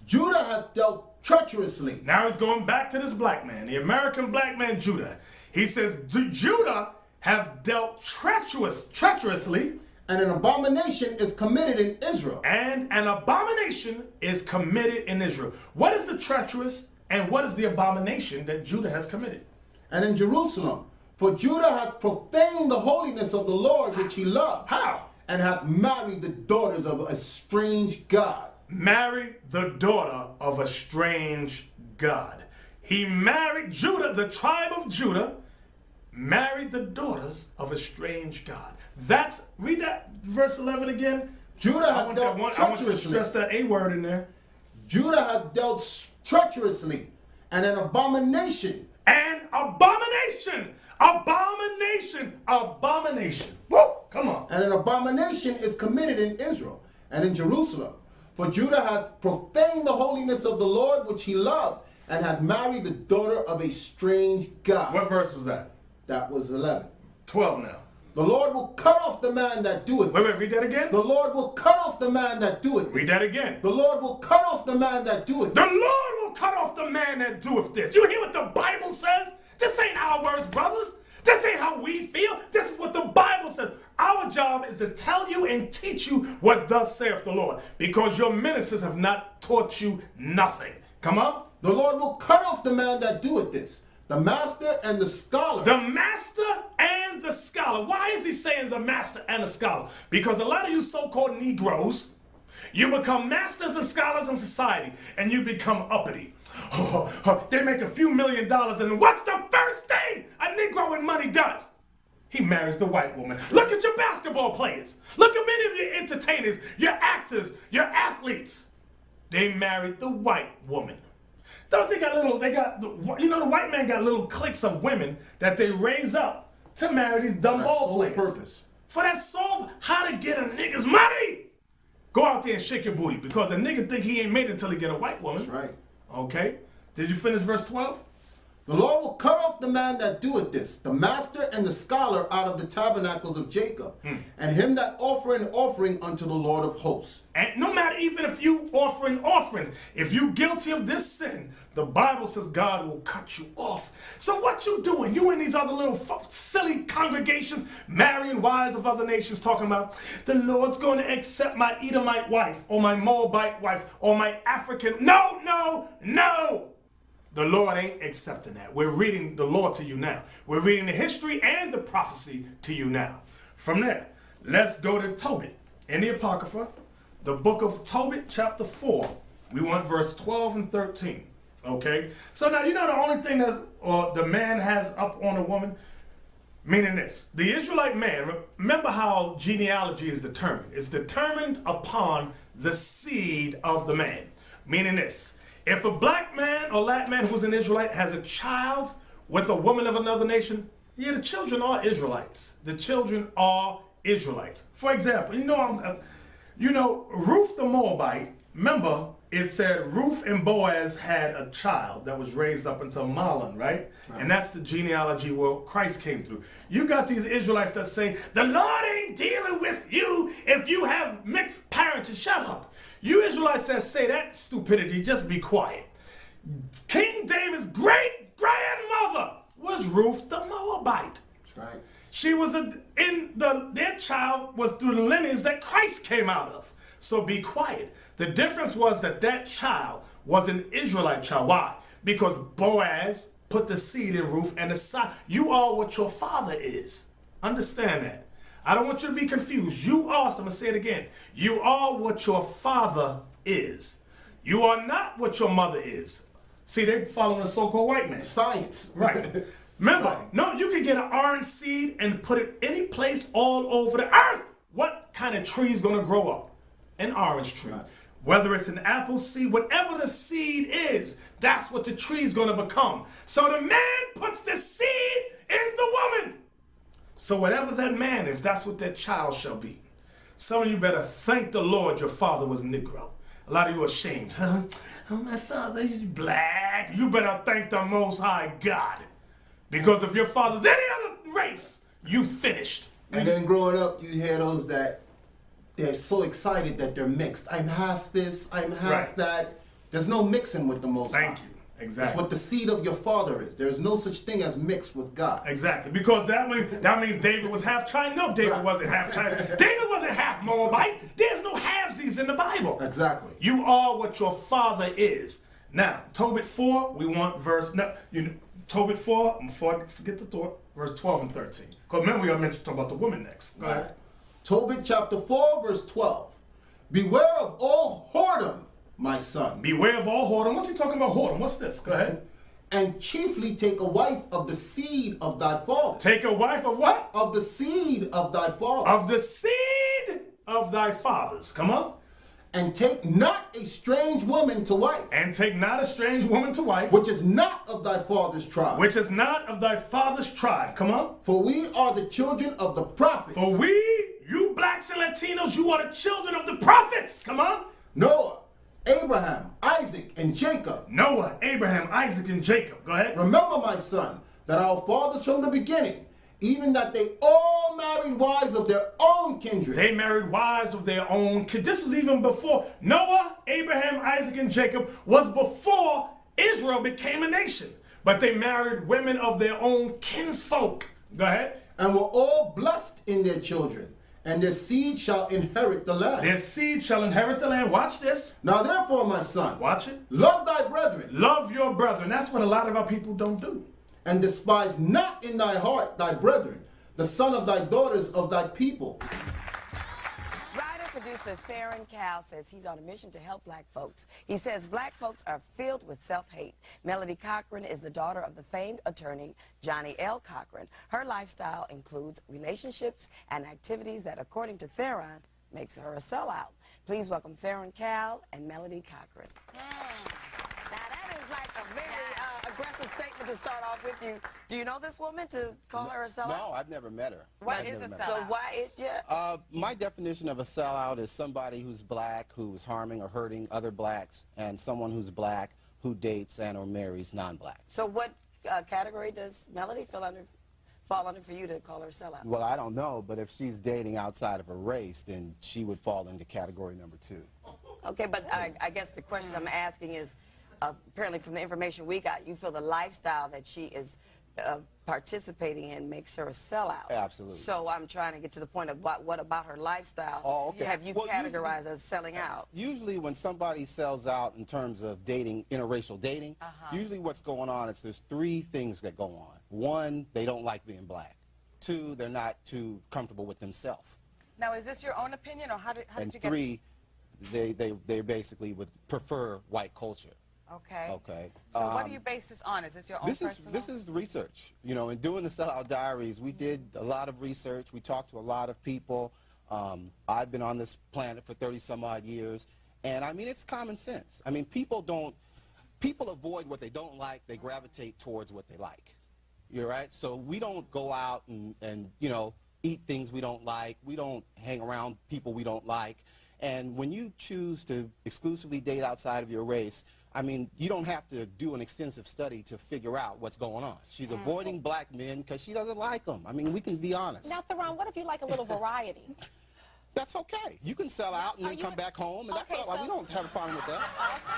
Speaker 2: Judah hath dealt treacherously.
Speaker 1: Now he's going back to this black man, the American black man Judah. He says, Judah have dealt treacherously.
Speaker 2: And an abomination is committed in Israel.
Speaker 1: And an abomination is committed in Israel. What is the treacherous and what is the abomination that Judah has committed?
Speaker 2: And in Jerusalem, for Judah hath profaned the holiness of the Lord which he loved.
Speaker 1: How?
Speaker 2: And hath married the daughters of a strange God.
Speaker 1: Married the daughter of a strange God. He married Judah, the tribe of Judah, married the daughters of a strange God. Read that verse 11 again.
Speaker 2: Judah hath dealt treacherously.
Speaker 1: I want you to stress that A word in there.
Speaker 2: Judah hath dealt treacherously, and an abomination.
Speaker 1: An abomination. Abomination. Abomination. Woo! Come on.
Speaker 2: And an abomination is committed in Israel and in Jerusalem. For Judah hath profaned the holiness of the Lord which he loved, and hath married the daughter of a strange God.
Speaker 1: What verse was that?
Speaker 2: That was 11.
Speaker 1: 12 now.
Speaker 2: The Lord will cut off the man that doeth.
Speaker 1: Wait, read that again.
Speaker 2: The Lord will cut off the man that doeth.
Speaker 1: Read that again.
Speaker 2: The Lord will cut off the man that doeth.
Speaker 1: The Lord will cut off the man that doeth this. You hear what the Bible says? This ain't our words, brothers. This ain't how we feel. This is what the Bible says. Our job is to tell you and teach you what thus saith the Lord, because your ministers have not taught you nothing. Come on.
Speaker 2: The Lord will cut off the man that doeth this, the master and the scholar.
Speaker 1: The master and the scholar. Why is he saying the master and the scholar? Because a lot of you so-called Negroes, you become masters and scholars in society, and you become uppity. They make a few $1 million, and what's the first thing a Negro with money does? He marries the white woman. Look at your basketball players. Look at many of your entertainers, your actors, your athletes. They married the white woman. Don't they got the white man got little cliques of women that they raise up to marry these dumb ball players.
Speaker 2: Purpose.
Speaker 1: For that sole, how to get a nigga's money. Go out there and shake your booty, because a nigga think he ain't made it until he get a white woman.
Speaker 2: That's right.
Speaker 1: Okay. Did you finish verse 12?
Speaker 2: The Lord will cut off the man that doeth this, the master and the scholar out of the tabernacles of Jacob, and him that offer an offering unto the Lord of hosts.
Speaker 1: And no matter even if you offering offerings, if you guilty of this sin, the Bible says God will cut you off. So what you doing? You in these other little silly congregations, marrying wives of other nations, talking about the Lord's going to accept my Edomite wife, or my Moabite wife, or my African. No, no, no. The Lord ain't accepting that. We're reading the law to you now. We're reading the history and the prophecy to you now. From there, let's go to Tobit in the Apocrypha, the book of Tobit, chapter 4. We want verse 12 and 13. Okay? So now, you know the only thing that the man has up on a woman? Meaning this. The Israelite man, remember how genealogy is determined. It's determined upon the seed of the man. Meaning this. If a black man or Latin man who's an Israelite has a child with a woman of another nation, yeah, the children are Israelites. The children are Israelites. For example, You know, Ruth the Moabite, remember, it said Ruth and Boaz had a child that was raised up until Mahlon, right? And that's the genealogy where Christ came through. You got these Israelites that say, the Lord ain't dealing with you if you have mixed parents. Shut up. You Israelites that say that stupidity, just be quiet. King David's great-grandmother was Ruth the Moabite.
Speaker 2: That's right.
Speaker 1: She was their child was through the lineage that Christ came out of. So be quiet. The difference was that child was an Israelite child. Why? Because Boaz put the seed in Ruth and the son. You are what your father is. Understand that. I don't want you to be confused. You are, so I'm going to say it again. You are what your father is. You are not what your mother is. See, they're following a so-called white man.
Speaker 2: Science.
Speaker 1: Right. Remember,
Speaker 2: Right.
Speaker 1: no, you can get an orange seed and put it any place all over the earth. What kind of tree is going to grow up? An orange tree.
Speaker 2: Right.
Speaker 1: Whether it's an apple seed, whatever the seed is, that's what the tree is going to become. So the man puts the seed in the woman. So whatever that man is, that's what that child shall be. Some of you better thank the Lord your father was Negro. A lot of you are ashamed. Huh? Oh, my father is black. You better thank the Most High God. Because if your father's any other race, you finished.
Speaker 2: And then growing up, you hear those that they're so excited that they're mixed. I'm half this, I'm half
Speaker 1: Right.
Speaker 2: that. There's no mixing with the Most High.
Speaker 1: Thank you.
Speaker 2: It's
Speaker 1: Exactly.
Speaker 2: what the seed of your father is. There's no such thing as mixed with God.
Speaker 1: Exactly. Because that means David was half Chinese. No, David
Speaker 2: Right.
Speaker 1: wasn't half Chinese. David wasn't half Moabite. There's no halvesies in the Bible.
Speaker 2: Exactly.
Speaker 1: You are what your father is. Now, Tobit 4, we want verse, no, Tobit 4, before I forget the thought, verse 12 and 13. Because remember, we got to talk about the woman next. Go ahead.
Speaker 2: Tobit chapter 4, verse 12. Beware of all whoredom, my son,
Speaker 1: Beware of all whoredom. What's he talking about whoredom? What's this? Go ahead.
Speaker 2: and chiefly take a wife of the seed of thy father.
Speaker 1: Take a wife of what?
Speaker 2: Of the seed of thy father.
Speaker 1: Of the seed of thy fathers. Come on.
Speaker 2: And take not a strange woman to wife,
Speaker 1: And take not a strange woman to wife,
Speaker 2: which is not of thy father's tribe.
Speaker 1: which is not of thy father's tribe. Come on.
Speaker 2: For we are the children of the prophets.
Speaker 1: For we, you blacks and Latinos, you are the children of the prophets. Come on.
Speaker 2: Noah, Abraham, Isaac, and Jacob.
Speaker 1: Noah, Abraham, Isaac, and Jacob. Go ahead.
Speaker 2: Remember, my son, that our fathers from the beginning, even that they all married wives of their own kindred.
Speaker 1: They married wives of their own kids. This was even before Noah, Abraham, Isaac, and Jacob was before Israel became a nation. But they married women of their own kinsfolk. Go ahead.
Speaker 2: And were all blessed in their children, and their seed shall inherit the land.
Speaker 1: Their seed shall inherit the land. Watch this.
Speaker 2: Now therefore, my son,
Speaker 1: Watch it.
Speaker 2: love thy brethren,
Speaker 1: Love your brethren. That's what a lot of our people don't do.
Speaker 2: and despise not in thy heart thy brethren, the son of thy daughters of thy people.
Speaker 3: Writer-producer Theron Cal says he's on a mission to help black folks. He says black folks are filled with self-hate. Melody Cochran is the daughter of the famed attorney Johnny L. Cochran. Her lifestyle includes relationships and activities that, according to Theron, makes her a sellout. Please welcome Theron Cal and Melody Cochran. Now that is like a very aggressive statement to start off with you. Do you know this woman to call her a sellout?
Speaker 4: No, I've never met her.
Speaker 3: What
Speaker 4: I've
Speaker 3: is
Speaker 4: never
Speaker 3: a
Speaker 4: met
Speaker 3: sellout?
Speaker 4: her.
Speaker 3: So why is
Speaker 4: My definition of a sellout is somebody who's black, who's harming or hurting other blacks, and someone who's black who dates and or marries non-blacks.
Speaker 3: So what category does Melody fall under for you to call her a sellout?
Speaker 4: Well, I don't know, but if she's dating outside of her race, then she would fall into category number 2.
Speaker 3: Okay, but I guess the question I'm asking is, apparently from the information we got, you feel the lifestyle that she is participating in makes her a sellout.
Speaker 4: Absolutely.
Speaker 3: So I'm trying to get to the point of what about her lifestyle have you
Speaker 4: Well,
Speaker 3: categorized as selling out?
Speaker 4: Usually when somebody sells out in terms of dating, interracial dating, usually what's going on is there's 3 things that go on. 1, they don't like being black. 2, they're not too comfortable with themselves.
Speaker 5: Now, is this your own opinion, or how did
Speaker 4: And
Speaker 5: you get?
Speaker 4: 3, they basically would prefer white culture.
Speaker 5: Okay.
Speaker 4: Okay.
Speaker 5: So what do you base this on? Is this your own personal?
Speaker 4: This is the research. You know, in doing the Sellout Diaries, we did a lot of research. We talked to a lot of people. I've been on this planet for 30-some-odd years, and I mean, it's common sense. I mean, people avoid what they don't like. They gravitate towards what they like. You're right. So we don't go out and you know, eat things we don't like. We don't hang around people we don't like. And when you choose to exclusively date outside of your race, I mean, you don't have to do an extensive study to figure out what's going on. She's avoiding black men because she doesn't like them. I mean, we can be honest.
Speaker 6: Now, Theron, what if you like a little variety?
Speaker 4: That's okay. You can sell out and then come back home, and that's all. We don't have a problem with that.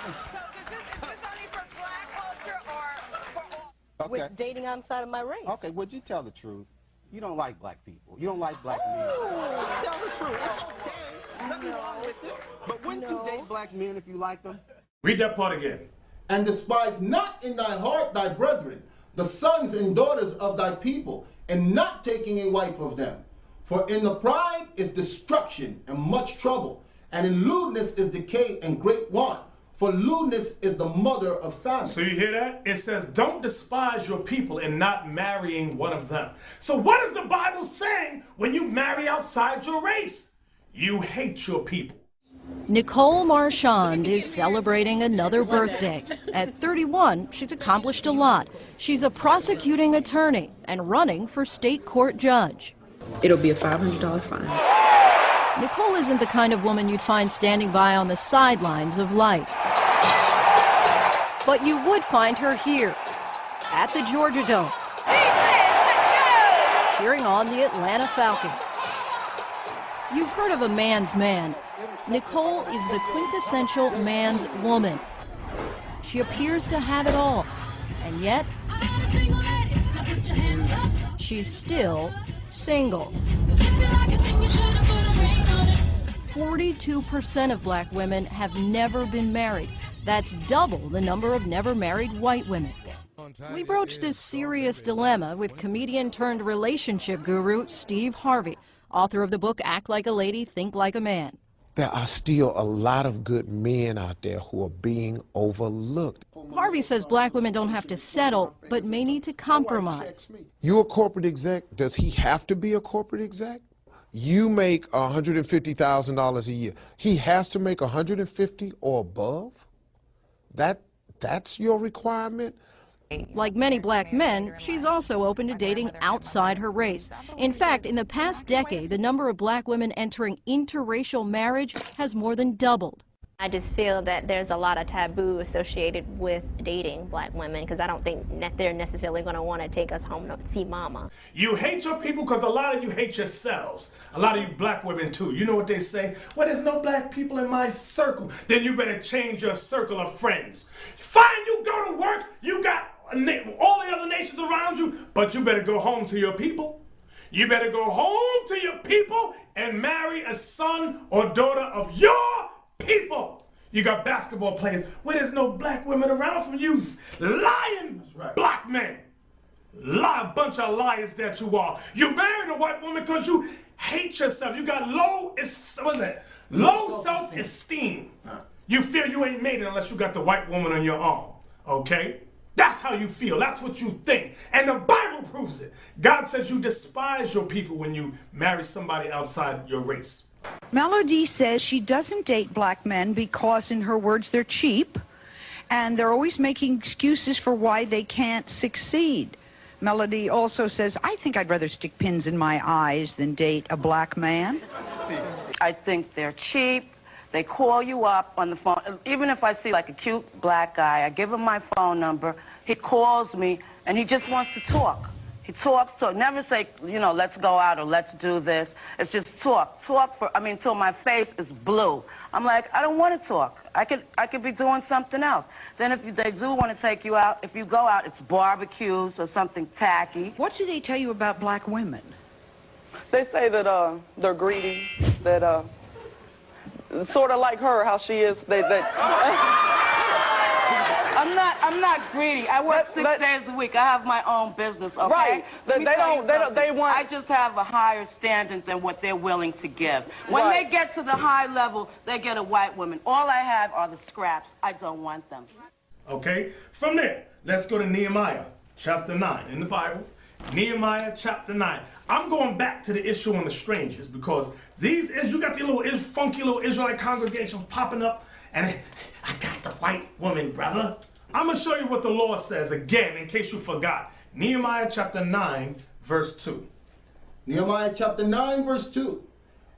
Speaker 5: So is this only for black culture or for all?
Speaker 4: Okay.
Speaker 7: With dating outside of my race.
Speaker 4: Okay, would you tell the truth? You don't like black people. You don't like black men. Just tell the truth. It's okay. Nothing wrong with it. But wouldn't you date black men if you liked them?
Speaker 1: Read that part again.
Speaker 2: And despise not in thy heart thy brethren, the sons and daughters of thy people, and not taking a wife of them. For in the pride is destruction and much trouble, and in lewdness is decay and great want. For lewdness is the mother of famine.
Speaker 1: So you hear that? It says, don't despise your people in not marrying one of them. So what is the Bible saying when you marry outside your race? You hate your people.
Speaker 8: Nicole Marchand is celebrating another birthday. At 31, she's accomplished a lot. She's a prosecuting attorney and running for state court judge.
Speaker 9: It'll be a $500 fine.
Speaker 8: Nicole isn't the kind of woman you'd find standing by on the sidelines of life. But you would find her here, at the Georgia Dome, cheering on the Atlanta Falcons. You've heard of a man's man. Nicole is the quintessential man's woman. She appears to have it all, and yet she's still single. 42% of black women have never been married. That's double the number of never married white women. We broached this serious dilemma with comedian turned relationship guru Steve Harvey, author of the book Act Like a Lady, Think Like a Man.
Speaker 10: There are still a lot of good men out there who are being overlooked.
Speaker 8: Harvey says black women don't have to settle, but may need to compromise.
Speaker 10: You a corporate exec? Does he have to be a corporate exec? You make $150,000 a year. He has to make $150,000 or above? That's your requirement?
Speaker 8: Like many black men, she's also open to dating outside her race. In fact, in the past decade, the number of black women entering interracial marriage has more than doubled.
Speaker 11: I just feel that there's a lot of taboo associated with dating black women because I don't think that they're necessarily going to want to take us home to see mama.
Speaker 1: You hate your people because a lot of you hate yourselves. A lot of you black women too. You know what they say? Well, there's no black people in my circle. Then you better change your circle of friends. Fine, you go to work, you got all the other nations around you, but you better go home to your people. You better go home to your people and marry a son or daughter of your people. You got basketball players where there's no black women around from you lying black men. A bunch of liars that you are. You married a white woman because you hate yourself. You got low self-esteem. You feel you ain't made it unless you got the white woman on your arm. Okay? That's how you feel. That's what you think. And the Bible proves it. God says you despise your people when you marry somebody outside your race.
Speaker 12: Melody says she doesn't date black men because, in her words, they're cheap, and they're always making excuses for why they can't succeed. Melody also says, I think I'd rather stick pins in my eyes than date a black man.
Speaker 13: I think they're cheap. They call you up on the phone. Even if I see like a cute black guy, I give him my phone number. He calls me, and he just wants to talk. He talks, never say, you know, let's go out or let's do this. It's just talk till my face is blue. I'm like, I don't want to talk. I could be doing something else. Then if they do want to take you out, if you go out, it's barbecues or something tacky.
Speaker 12: What do they tell you about black women?
Speaker 13: They say that they're greedy, that sort of like her, how she is. I'm not greedy. I work 6 days a week. I have my own business, okay?
Speaker 14: Right.
Speaker 13: I just have a higher standard than what they're willing to give. When they get to the high level, they get a white woman. All I have are the scraps. I don't want them. Okay? From there, let's go to Nehemiah chapter 9 in the Bible. Nehemiah chapter 9. I'm going back to the issue on the strangers because you got these little funky little Israelite congregations popping up, and I got the white woman, brother. I'm going to show you what the law says again in case you forgot. Nehemiah chapter 9, verse 2.
Speaker 2: Nehemiah chapter 9, verse 2.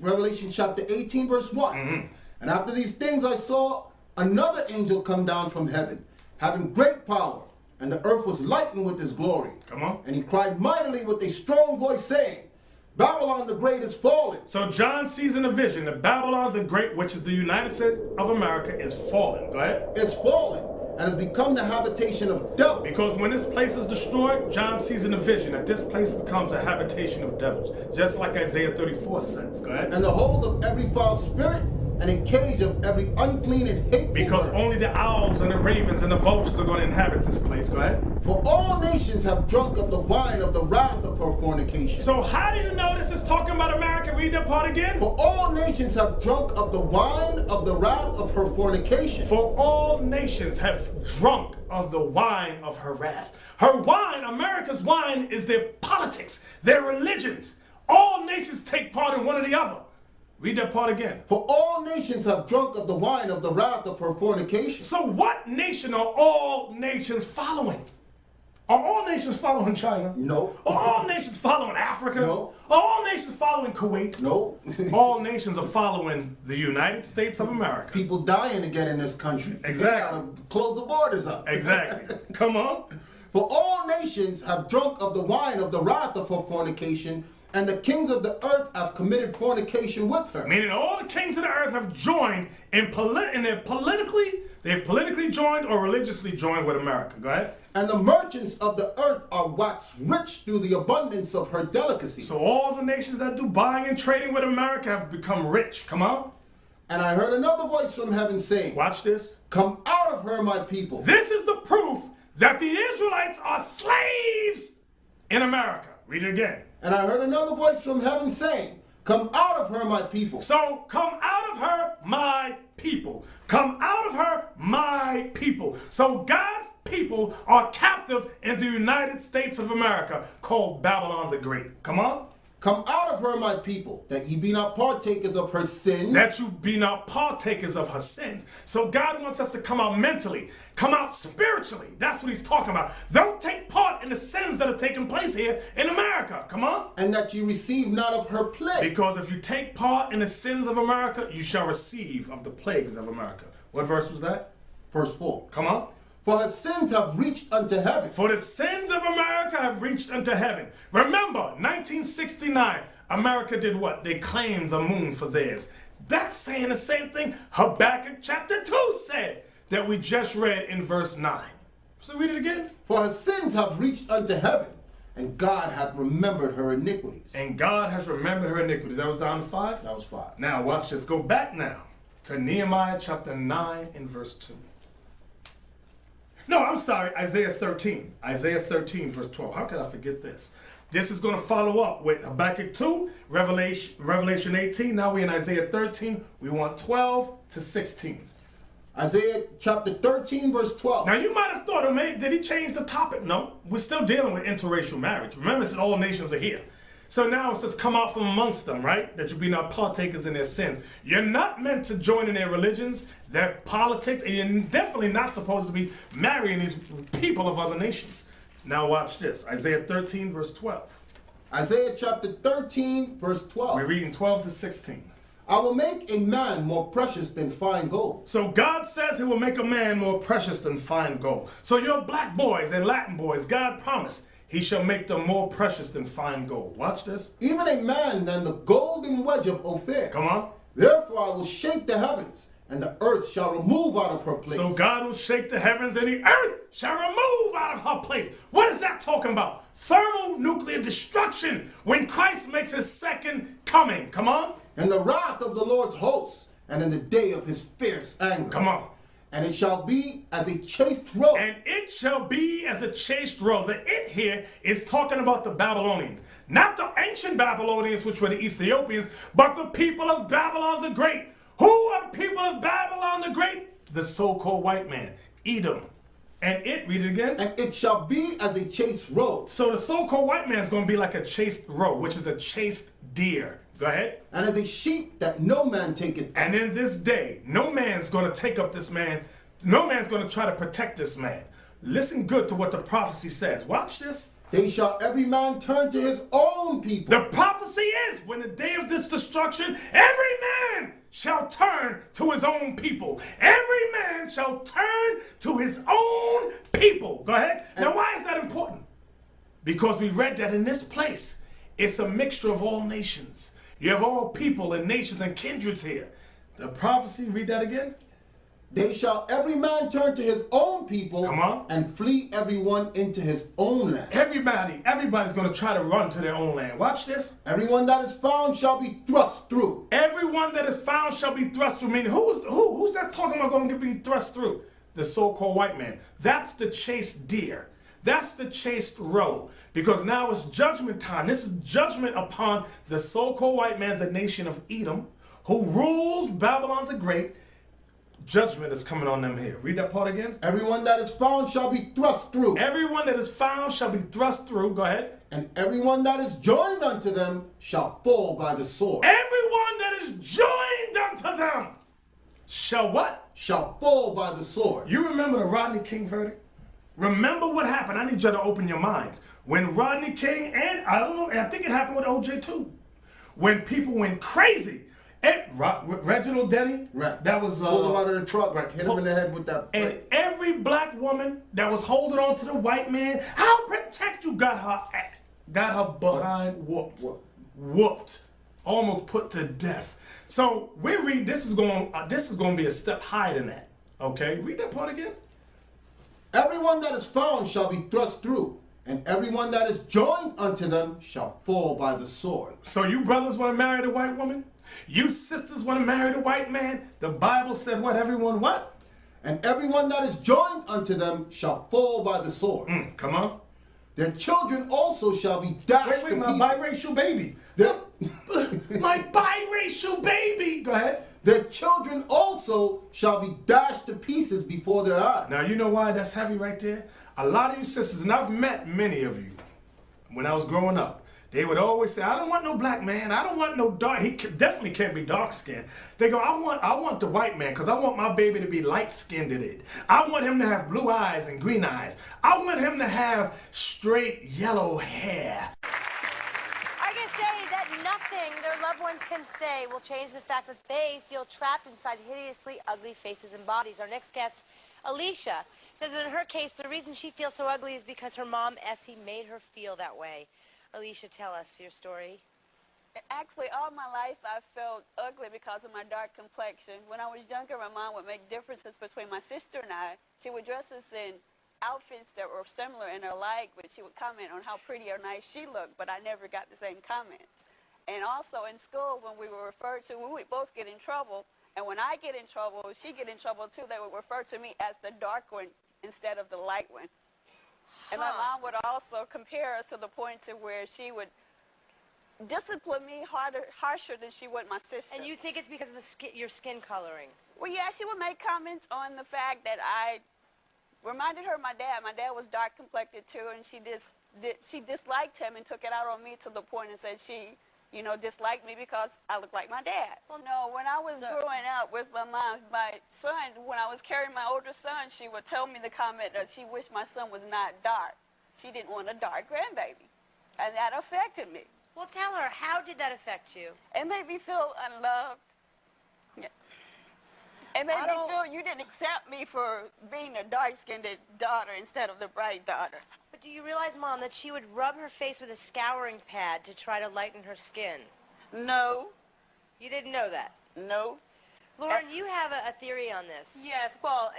Speaker 2: Revelation chapter 18, verse 1. And after these things I saw another angel come down from heaven, having great power, and the earth was lightened with his glory.
Speaker 1: Come on.
Speaker 2: And he cried mightily with a strong voice, saying, Babylon the Great is fallen.
Speaker 1: So John sees in a vision that Babylon the Great, which is the United States of America, is fallen. Go ahead.
Speaker 2: It's fallen and has become the habitation of devils.
Speaker 1: Because when this place is destroyed, John sees in a vision that this place becomes a habitation of devils. Just like Isaiah 34 says. Go ahead.
Speaker 2: And the hold of every foul spirit, and a cage of every unclean and hateful
Speaker 1: Because
Speaker 2: word.
Speaker 1: only the owls and the ravens and the vultures are going to inhabit this place. Go ahead.
Speaker 2: For all nations have drunk of the wine of the wrath of her fornication.
Speaker 1: So how do you know this is talking about America? Read that part again.
Speaker 2: For all nations have drunk of the wine of the wrath of her fornication.
Speaker 1: For all nations have drunk of the wine of her wrath. Her wine, America's wine, is their politics, their religions. All nations take part in one or the other. Read that part again.
Speaker 2: For all nations have drunk of the wine of the wrath of her fornication.
Speaker 1: So what nation are all nations following? Are all nations following China?
Speaker 2: No.
Speaker 1: Are all nations following Africa?
Speaker 2: No.
Speaker 1: Are all nations following Kuwait?
Speaker 2: No.
Speaker 1: All nations are following the United States of America.
Speaker 2: People dying to get in this country.
Speaker 1: Exactly.
Speaker 2: They gotta close the borders up.
Speaker 1: Exactly. Come on.
Speaker 2: For all nations have drunk of the wine of the wrath of her fornication, and the kings of the earth have committed fornication with her.
Speaker 1: Meaning all the kings of the earth have joined they've politically joined or religiously joined with America. Go ahead.
Speaker 2: And the merchants of the earth are waxed rich through the abundance of her delicacies.
Speaker 1: So all the nations that do buying and trading with America have become rich. Come on.
Speaker 2: And I heard another voice from heaven saying,
Speaker 1: watch this.
Speaker 2: Come out of her, my people.
Speaker 1: This is the proof that the Israelites are slaves in America. Read it again.
Speaker 2: And I heard another voice from heaven saying, Come out of her, my people.
Speaker 1: So come out of her, my people. Come out of her, my people. So God's people are captive in the United States of America, called Babylon the Great. Come on.
Speaker 2: Come out of her, my people, that ye be not partakers of her sins.
Speaker 1: That you be not partakers of her sins. So God wants us to come out mentally, come out spiritually. That's what he's talking about. Don't take part in the sins that are taking place here in America. Come on.
Speaker 2: And that you receive not of her plague.
Speaker 1: Because if you take part in the sins of America, you shall receive of the plagues of America. What verse was that?
Speaker 2: Verse 4.
Speaker 1: Come on.
Speaker 2: For her sins have reached unto heaven.
Speaker 1: For the sins of America have reached unto heaven. Remember, 1969, America did what? They claimed the moon for theirs. That's saying the same thing Habakkuk chapter 2 said that we just read in verse 9. So read it again.
Speaker 2: For her sins have reached unto heaven, and God hath remembered her iniquities.
Speaker 1: And God has remembered her iniquities. That was down to 5?
Speaker 2: That was 5.
Speaker 1: Now watch this. Go back now to Nehemiah chapter 9 and verse 2. No, I'm sorry, Isaiah 13. Isaiah 13, verse 12. How could I forget this? This is going to follow up with Habakkuk 2, Revelation 18. Now we're in Isaiah 13. We want 12 to 16.
Speaker 2: Isaiah chapter 13, verse 12.
Speaker 1: Now you might have thought, oh, man, did he change the topic? No, we're still dealing with interracial marriage. Remember, it said all nations are here. So now it says, come out from amongst them, right? That you be not partakers in their sins. You're not meant to join in their religions, their politics, and you're definitely not supposed to be marrying these people of other nations. Now watch this. Isaiah 13, verse 12.
Speaker 2: Isaiah chapter 13, verse 12.
Speaker 1: We're reading 12 to 16.
Speaker 2: I will make a man more precious than fine gold.
Speaker 1: So God says he will make a man more precious than fine gold. So your black boys and Latin boys, God promised, he shall make them more precious than fine gold. Watch this.
Speaker 2: Even a man than the golden wedge of Ophir.
Speaker 1: Come on.
Speaker 2: Therefore I will shake the heavens, and the earth shall remove out of her place.
Speaker 1: So God will shake the heavens, and the earth shall remove out of her place. What is that talking about? Thermonuclear destruction when Christ makes his second coming. Come on.
Speaker 2: And the wrath of the Lord's hosts, and in the day of his fierce anger.
Speaker 1: Come on.
Speaker 2: And it shall be as a chaste roe.
Speaker 1: And it shall be as a chaste roe. The it here is talking about the Babylonians. Not the ancient Babylonians, which were the Ethiopians, but the people of Babylon the Great. Who are the people of Babylon the Great? The so-called white man, Edom. And it, read it again.
Speaker 2: And it shall be as a chaste roe.
Speaker 1: So the so-called white man is going to be like a chaste roe, which is a chaste deer. Go ahead.
Speaker 2: And as a sheep that no man taketh up.
Speaker 1: And in this day, no man's going to take up this man. No man's going to try to protect this man. Listen good to what the prophecy says. Watch this.
Speaker 2: They shall every man turn to his own people.
Speaker 1: The prophecy is, when the day of this destruction, every man shall turn to his own people. Every man shall turn to his own people. Go ahead. Now, why is that important? Because we read that in this place, it's a mixture of all nations. You have all people and nations and kindreds here. The prophecy, read that again.
Speaker 2: They shall every man turn to his own people.
Speaker 1: Come on.
Speaker 2: And flee everyone into his own land.
Speaker 1: Everybody's going to try to run to their own land. Watch this.
Speaker 2: Everyone that is found shall be thrust through.
Speaker 1: Everyone that is found shall be thrust through. Meaning, who's that talking about going to be thrust through? The so-called white man. That's the chased deer. That's the chased roe. Because now it's judgment time. This is judgment upon the so-called white man, the nation of Edom, who rules Babylon the Great. Judgment is coming on them here. Read that part again.
Speaker 2: Everyone that is found shall be thrust through.
Speaker 1: Everyone that is found shall be thrust through. Go ahead.
Speaker 2: And everyone that is joined unto them shall fall by the sword.
Speaker 1: Everyone that is joined unto them shall what?
Speaker 2: Shall fall by the sword.
Speaker 1: You remember the Rodney King verdict? Remember what happened. I need you to open your minds. When Rodney King and, I think it happened with OJ too. When people went crazy. Reginald Denny,
Speaker 2: right.
Speaker 1: That was
Speaker 2: pulled him out of the truck, right. Hit him in the head with that plate.
Speaker 1: And every black woman that was holding on to the white man, I'll protect you, got her behind whooped, almost put to death. So we're reading. This is going to be a step higher than that. Okay, read that part again.
Speaker 2: Everyone that is found shall be thrust through, and everyone that is joined unto them shall fall by the sword.
Speaker 1: So you brothers want to marry the white woman? You sisters want to marry the white man? The Bible said what? Everyone what?
Speaker 2: And everyone that is joined unto them shall fall by the sword.
Speaker 1: Come on.
Speaker 2: Their children also shall be dashed to pieces.
Speaker 1: My biracial baby. My biracial baby. Go ahead.
Speaker 2: Their children also shall be dashed to pieces before their eyes.
Speaker 1: Now, you know why that's heavy right there? A lot of you sisters, and I've met many of you when I was growing up, they would always say, I don't want no black man. I don't want no dark. He definitely can't be dark skinned. They go, I want the white man because I want my baby to be light skinned in it. I want him to have blue eyes and green eyes. I want him to have straight yellow hair.
Speaker 7: I can say that nothing their loved ones can say will change the fact that they feel trapped inside hideously ugly faces and bodies. Our next guest, Alicia, says that in her case, the reason she feels so ugly is because her mom, Essie, made her feel that way. Alicia, tell us your story.
Speaker 14: Actually, all my life I felt ugly because of my dark complexion. When I was younger, my mom would make differences between my sister and I. She would dress us in outfits that were similar and alike, but she would comment on how pretty or nice she looked, but I never got the same comments. And also in school, when we were referred to, we would both get in trouble. And when I get in trouble, she get in trouble too. They would refer to me as the dark one instead of the light one. And my mom would also compare us to the point to where she would discipline me harsher than she would my sister.
Speaker 7: And you think it's because of your skin coloring?
Speaker 14: Well, yeah, she would make comments on the fact that I reminded her of my dad. My dad was dark complected too, and she disliked him and took it out on me to the point and said she, you know, disliked me because I looked like my dad. Well, no, when I was growing up with my mom, my son, when I was carrying my older son, she would tell me the comment that she wished my son was not dark. She didn't want a dark grandbaby, and that affected me.
Speaker 7: Well, tell her, how did that affect you?
Speaker 14: It made me feel unloved. Yeah. It made me feel you didn't accept me for being a dark-skinned daughter instead of the bright daughter.
Speaker 7: But do you realize, Mom, that she would rub her face with a scouring pad to try to lighten her skin?
Speaker 14: No.
Speaker 7: You didn't know that?
Speaker 14: No.
Speaker 7: Lauren, you have a theory on this.
Speaker 15: Yes, well,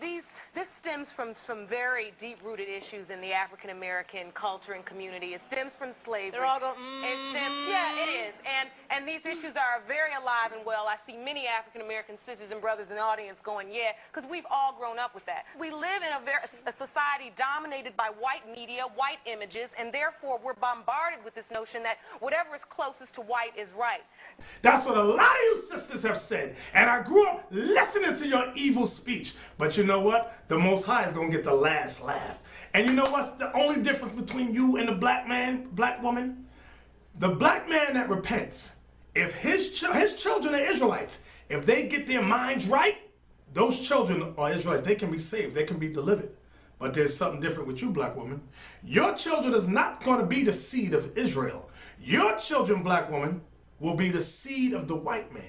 Speaker 15: this stems from some very deep-rooted issues in the African-American culture and community. It stems from slavery.
Speaker 7: They're all going,
Speaker 15: yeah, it is. And these issues are very alive and well. I see many African-American sisters and brothers in the audience going, yeah, because we've all grown up with that. We live in a society dominated by white media, white images, and therefore we're bombarded with this notion that whatever is closest to white is right.
Speaker 1: That's what a lot of you sisters have said. And I grew up listening to your evil speech. But you know what? The Most High is going to get the last laugh. And you know what's the only difference between you and the black man, black woman? The black man that repents, if his children are Israelites, if they get their minds right, those children are Israelites. They can be saved. They can be delivered. But there's something different with you, black woman. Your children is not going to be the seed of Israel. Your children, black woman, will be the seed of the white man.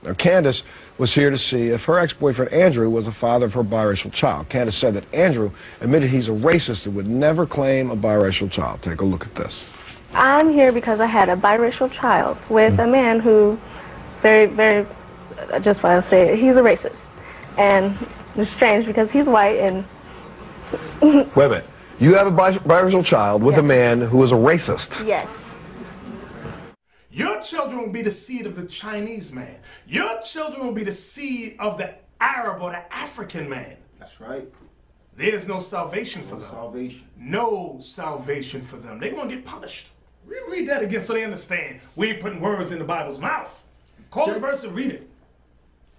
Speaker 16: Now, Candace was here to see if her ex-boyfriend Andrew was the father of her biracial child. Candace said that Andrew admitted he's a racist and would never claim a biracial child. Take a look at this.
Speaker 17: I'm here because I had a biracial child with a man who, just what I'll say, he's a racist. And it's strange because he's white and...
Speaker 16: Wait a minute. You have a biracial child with a man who is a racist.
Speaker 17: Yes.
Speaker 1: Your children will be the seed of the Chinese man. Your children will be the seed of the Arab or the African man.
Speaker 2: That's right.
Speaker 1: There's no salvation for them.
Speaker 2: Salvation.
Speaker 1: No salvation for them. They're going to get punished. Read that again so they understand. We ain't putting words in the Bible's mouth. Call the verse and read it.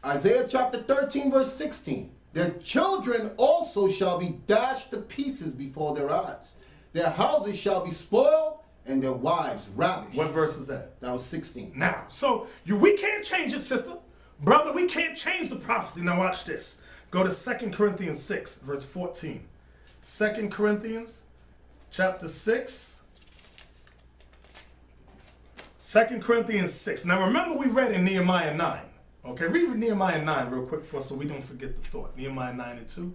Speaker 2: Isaiah chapter 13, verse 16. Their children also shall be dashed to pieces before their eyes. Their houses shall be spoiled and their wives ravished.
Speaker 1: What verse is that?
Speaker 2: That was 16.
Speaker 1: Now, so we can't change it, sister. Brother, we can't change the prophecy. Now watch this. Go to 2 Corinthians 6, verse 14. 2 Corinthians chapter 6. 2 Corinthians 6. Now remember we read in Nehemiah 9. Okay, read Nehemiah 9 real quick for us so we don't forget the thought. Nehemiah 9 and 2.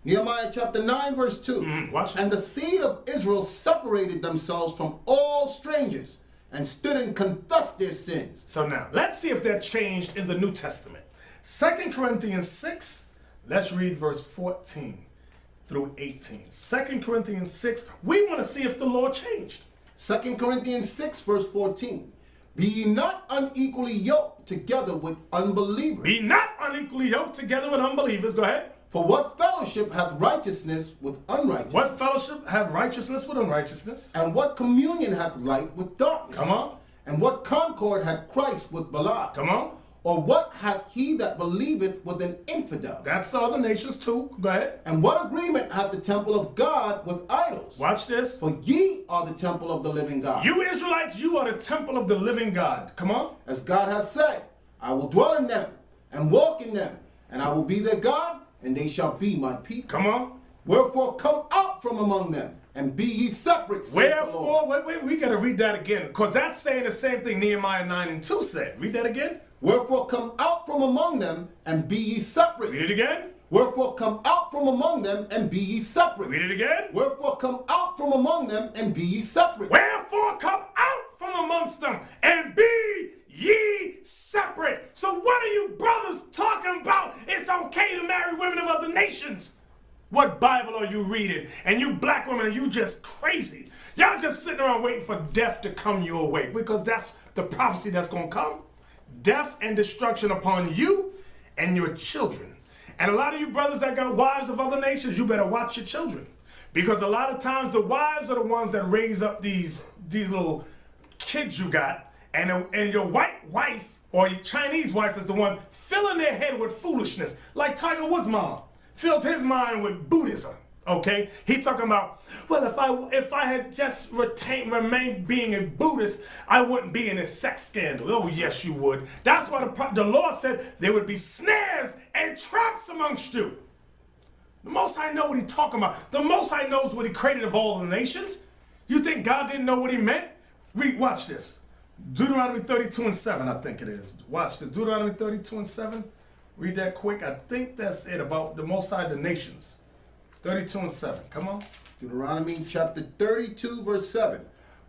Speaker 2: Nehemiah chapter 9 verse 2.
Speaker 1: Watch it.
Speaker 2: And the seed of Israel separated themselves from all strangers and stood and confessed their sins.
Speaker 1: So now, let's see if that changed in the New Testament. 2 Corinthians 6, let's read verse 14 through 18. 2 Corinthians 6, we want to see if the law changed.
Speaker 2: 2 Corinthians 6 verse 14. Be ye not unequally yoked together with unbelievers.
Speaker 1: Be not unequally yoked together with unbelievers. Go ahead.
Speaker 2: For what fellowship hath righteousness with unrighteousness?
Speaker 1: What fellowship hath righteousness with unrighteousness?
Speaker 2: And what communion hath light with darkness?
Speaker 1: Come on.
Speaker 2: And what concord hath Christ with Belial?
Speaker 1: Come on.
Speaker 2: Or what hath he that believeth with an infidel?
Speaker 1: That's the other nations too. Go ahead.
Speaker 2: And what agreement hath the temple of God with idols?
Speaker 1: Watch this.
Speaker 2: For ye are the temple of the living God.
Speaker 1: You Israelites, you are the temple of the living God. Come on.
Speaker 2: As God hath said, I will dwell in them and walk in them, and I will be their God, and they shall be my people.
Speaker 1: Come on.
Speaker 2: Wherefore come out from among them, and be ye separate.
Speaker 1: Wherefore, wait, we got to read that again, because that's saying the same thing Nehemiah 9 and 2 said. Read that again.
Speaker 2: Wherefore come out from among them, and be ye separate.
Speaker 1: Read it again.
Speaker 2: Wherefore come out from among them, and be ye separate.
Speaker 1: Read it again.
Speaker 2: Wherefore come out from among them, and be ye separate.
Speaker 1: Wherefore come out from amongst them, and be ye separate. So what are you brothers talking about? It's okay to marry women of other nations. What Bible are you reading? And you black women, are you just crazy? Y'all just sitting around waiting for death to come your way, because that's the prophecy that's going to come. Death and destruction upon you and your children. And a lot of you brothers that got wives of other nations, you better watch your children. Because a lot of times the wives are the ones that raise up these little kids you got. And your white wife or your Chinese wife is the one filling their head with foolishness. Like Tiger Woods' mom filled his mind with Buddhism. Okay? He's talking about, well, if I had just remained being a Buddhist, I wouldn't be in a sex scandal. Oh, yes, you would. That's why the law said there would be snares and traps amongst you. The Most High know what he's talking about. The Most High knows what he created of all the nations. You think God didn't know what he meant? Watch this. Deuteronomy 32 and 7, I think it is. Watch this. Deuteronomy 32 and 7. Read that quick. I think that's it about the Most High, the nations. 32 and 7. Come on.
Speaker 2: Deuteronomy chapter 32, verse 7.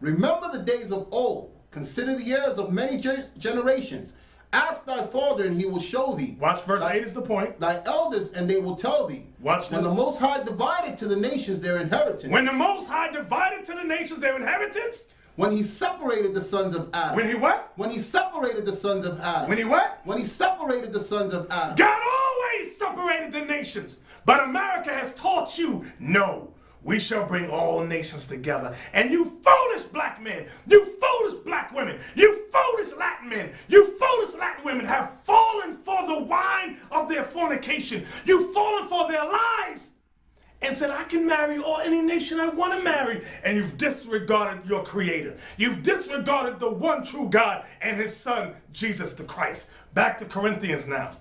Speaker 2: Remember the days of old. Consider the years of many generations. Ask thy father, and he will show thee.
Speaker 1: Watch verse 8 is the point.
Speaker 2: Thy elders, and they will tell thee.
Speaker 1: Watch this.
Speaker 2: When the Most High divided to the nations their inheritance.
Speaker 1: When the Most High divided to the nations their inheritance.
Speaker 2: When he separated the sons of Adam.
Speaker 1: When he what?
Speaker 2: When he separated the sons of Adam.
Speaker 1: When he what?
Speaker 2: When he separated the sons of Adam.
Speaker 1: God always separated the nations. But America has taught you, no, we shall bring all nations together. And you foolish black men, you foolish black women, you foolish Latin men, you foolish Latin women have fallen for the wine of their fornication. You've fallen for their lies. And said, I can marry any nation I want to marry. And you've disregarded your creator. You've disregarded the one true God and his son, Jesus the Christ. Back to Corinthians now.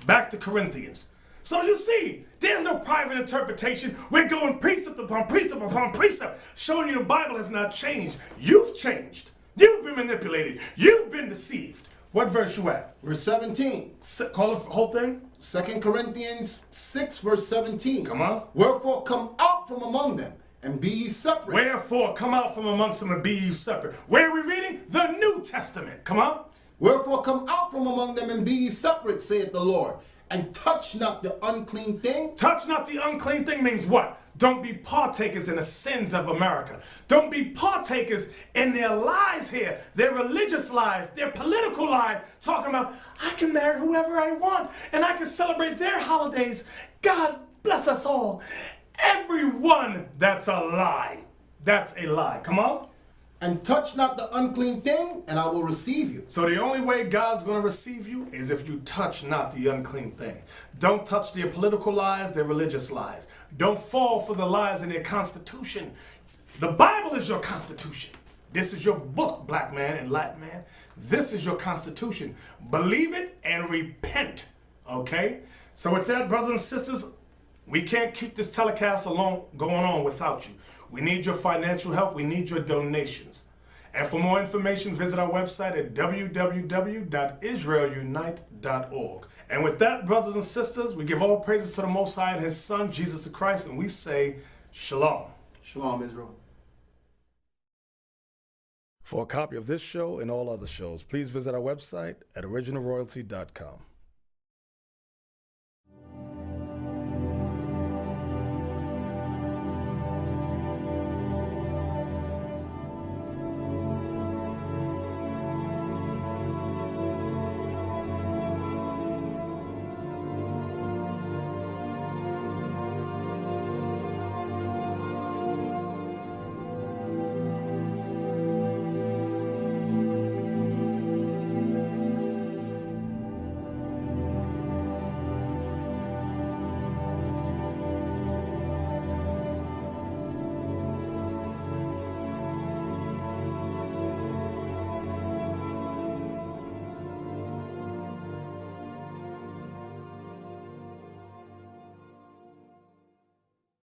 Speaker 1: Back to Corinthians. So you see, there's no private interpretation. We're going precept upon precept upon precept, showing you the Bible has not changed. You've changed. You've been manipulated. You've been deceived. What verse you at?
Speaker 2: Verse 17.
Speaker 1: Call the whole thing?
Speaker 2: 2 Corinthians 6, verse 17.
Speaker 1: Come on.
Speaker 2: Wherefore come out from among them, and be ye separate.
Speaker 1: Wherefore come out from amongst them and be ye separate. Where are we reading? The New Testament. Come on.
Speaker 2: Wherefore come out from among them and be ye separate, saith the Lord, and touch not the unclean thing.
Speaker 1: Touch not the unclean thing means what? Don't be partakers in the sins of America. Don't be partakers in their lies here, their religious lies, their political lies, talking about, I can marry whoever I want, and I can celebrate their holidays. God bless us all. Everyone, that's a lie. That's a lie. Come on.
Speaker 2: And touch not the unclean thing, and I will receive you.
Speaker 1: So the only way God's going to receive you is if you touch not the unclean thing. Don't touch their political lies, their religious lies. Don't fall for the lies in their constitution. The Bible is your constitution. This is your book, black man and Latin man. This is your constitution. Believe it and repent, okay? So with that, brothers and sisters, we can't keep this telecast going on without you. We need your financial help. We need your donations. And for more information, visit our website at www.israelunite.org. And with that, brothers and sisters, we give all praises to the Most High and His Son, Jesus Christ, and we say, Shalom.
Speaker 2: Shalom, Israel.
Speaker 1: For a copy of this show and all other shows, please visit our website at originalroyalty.com.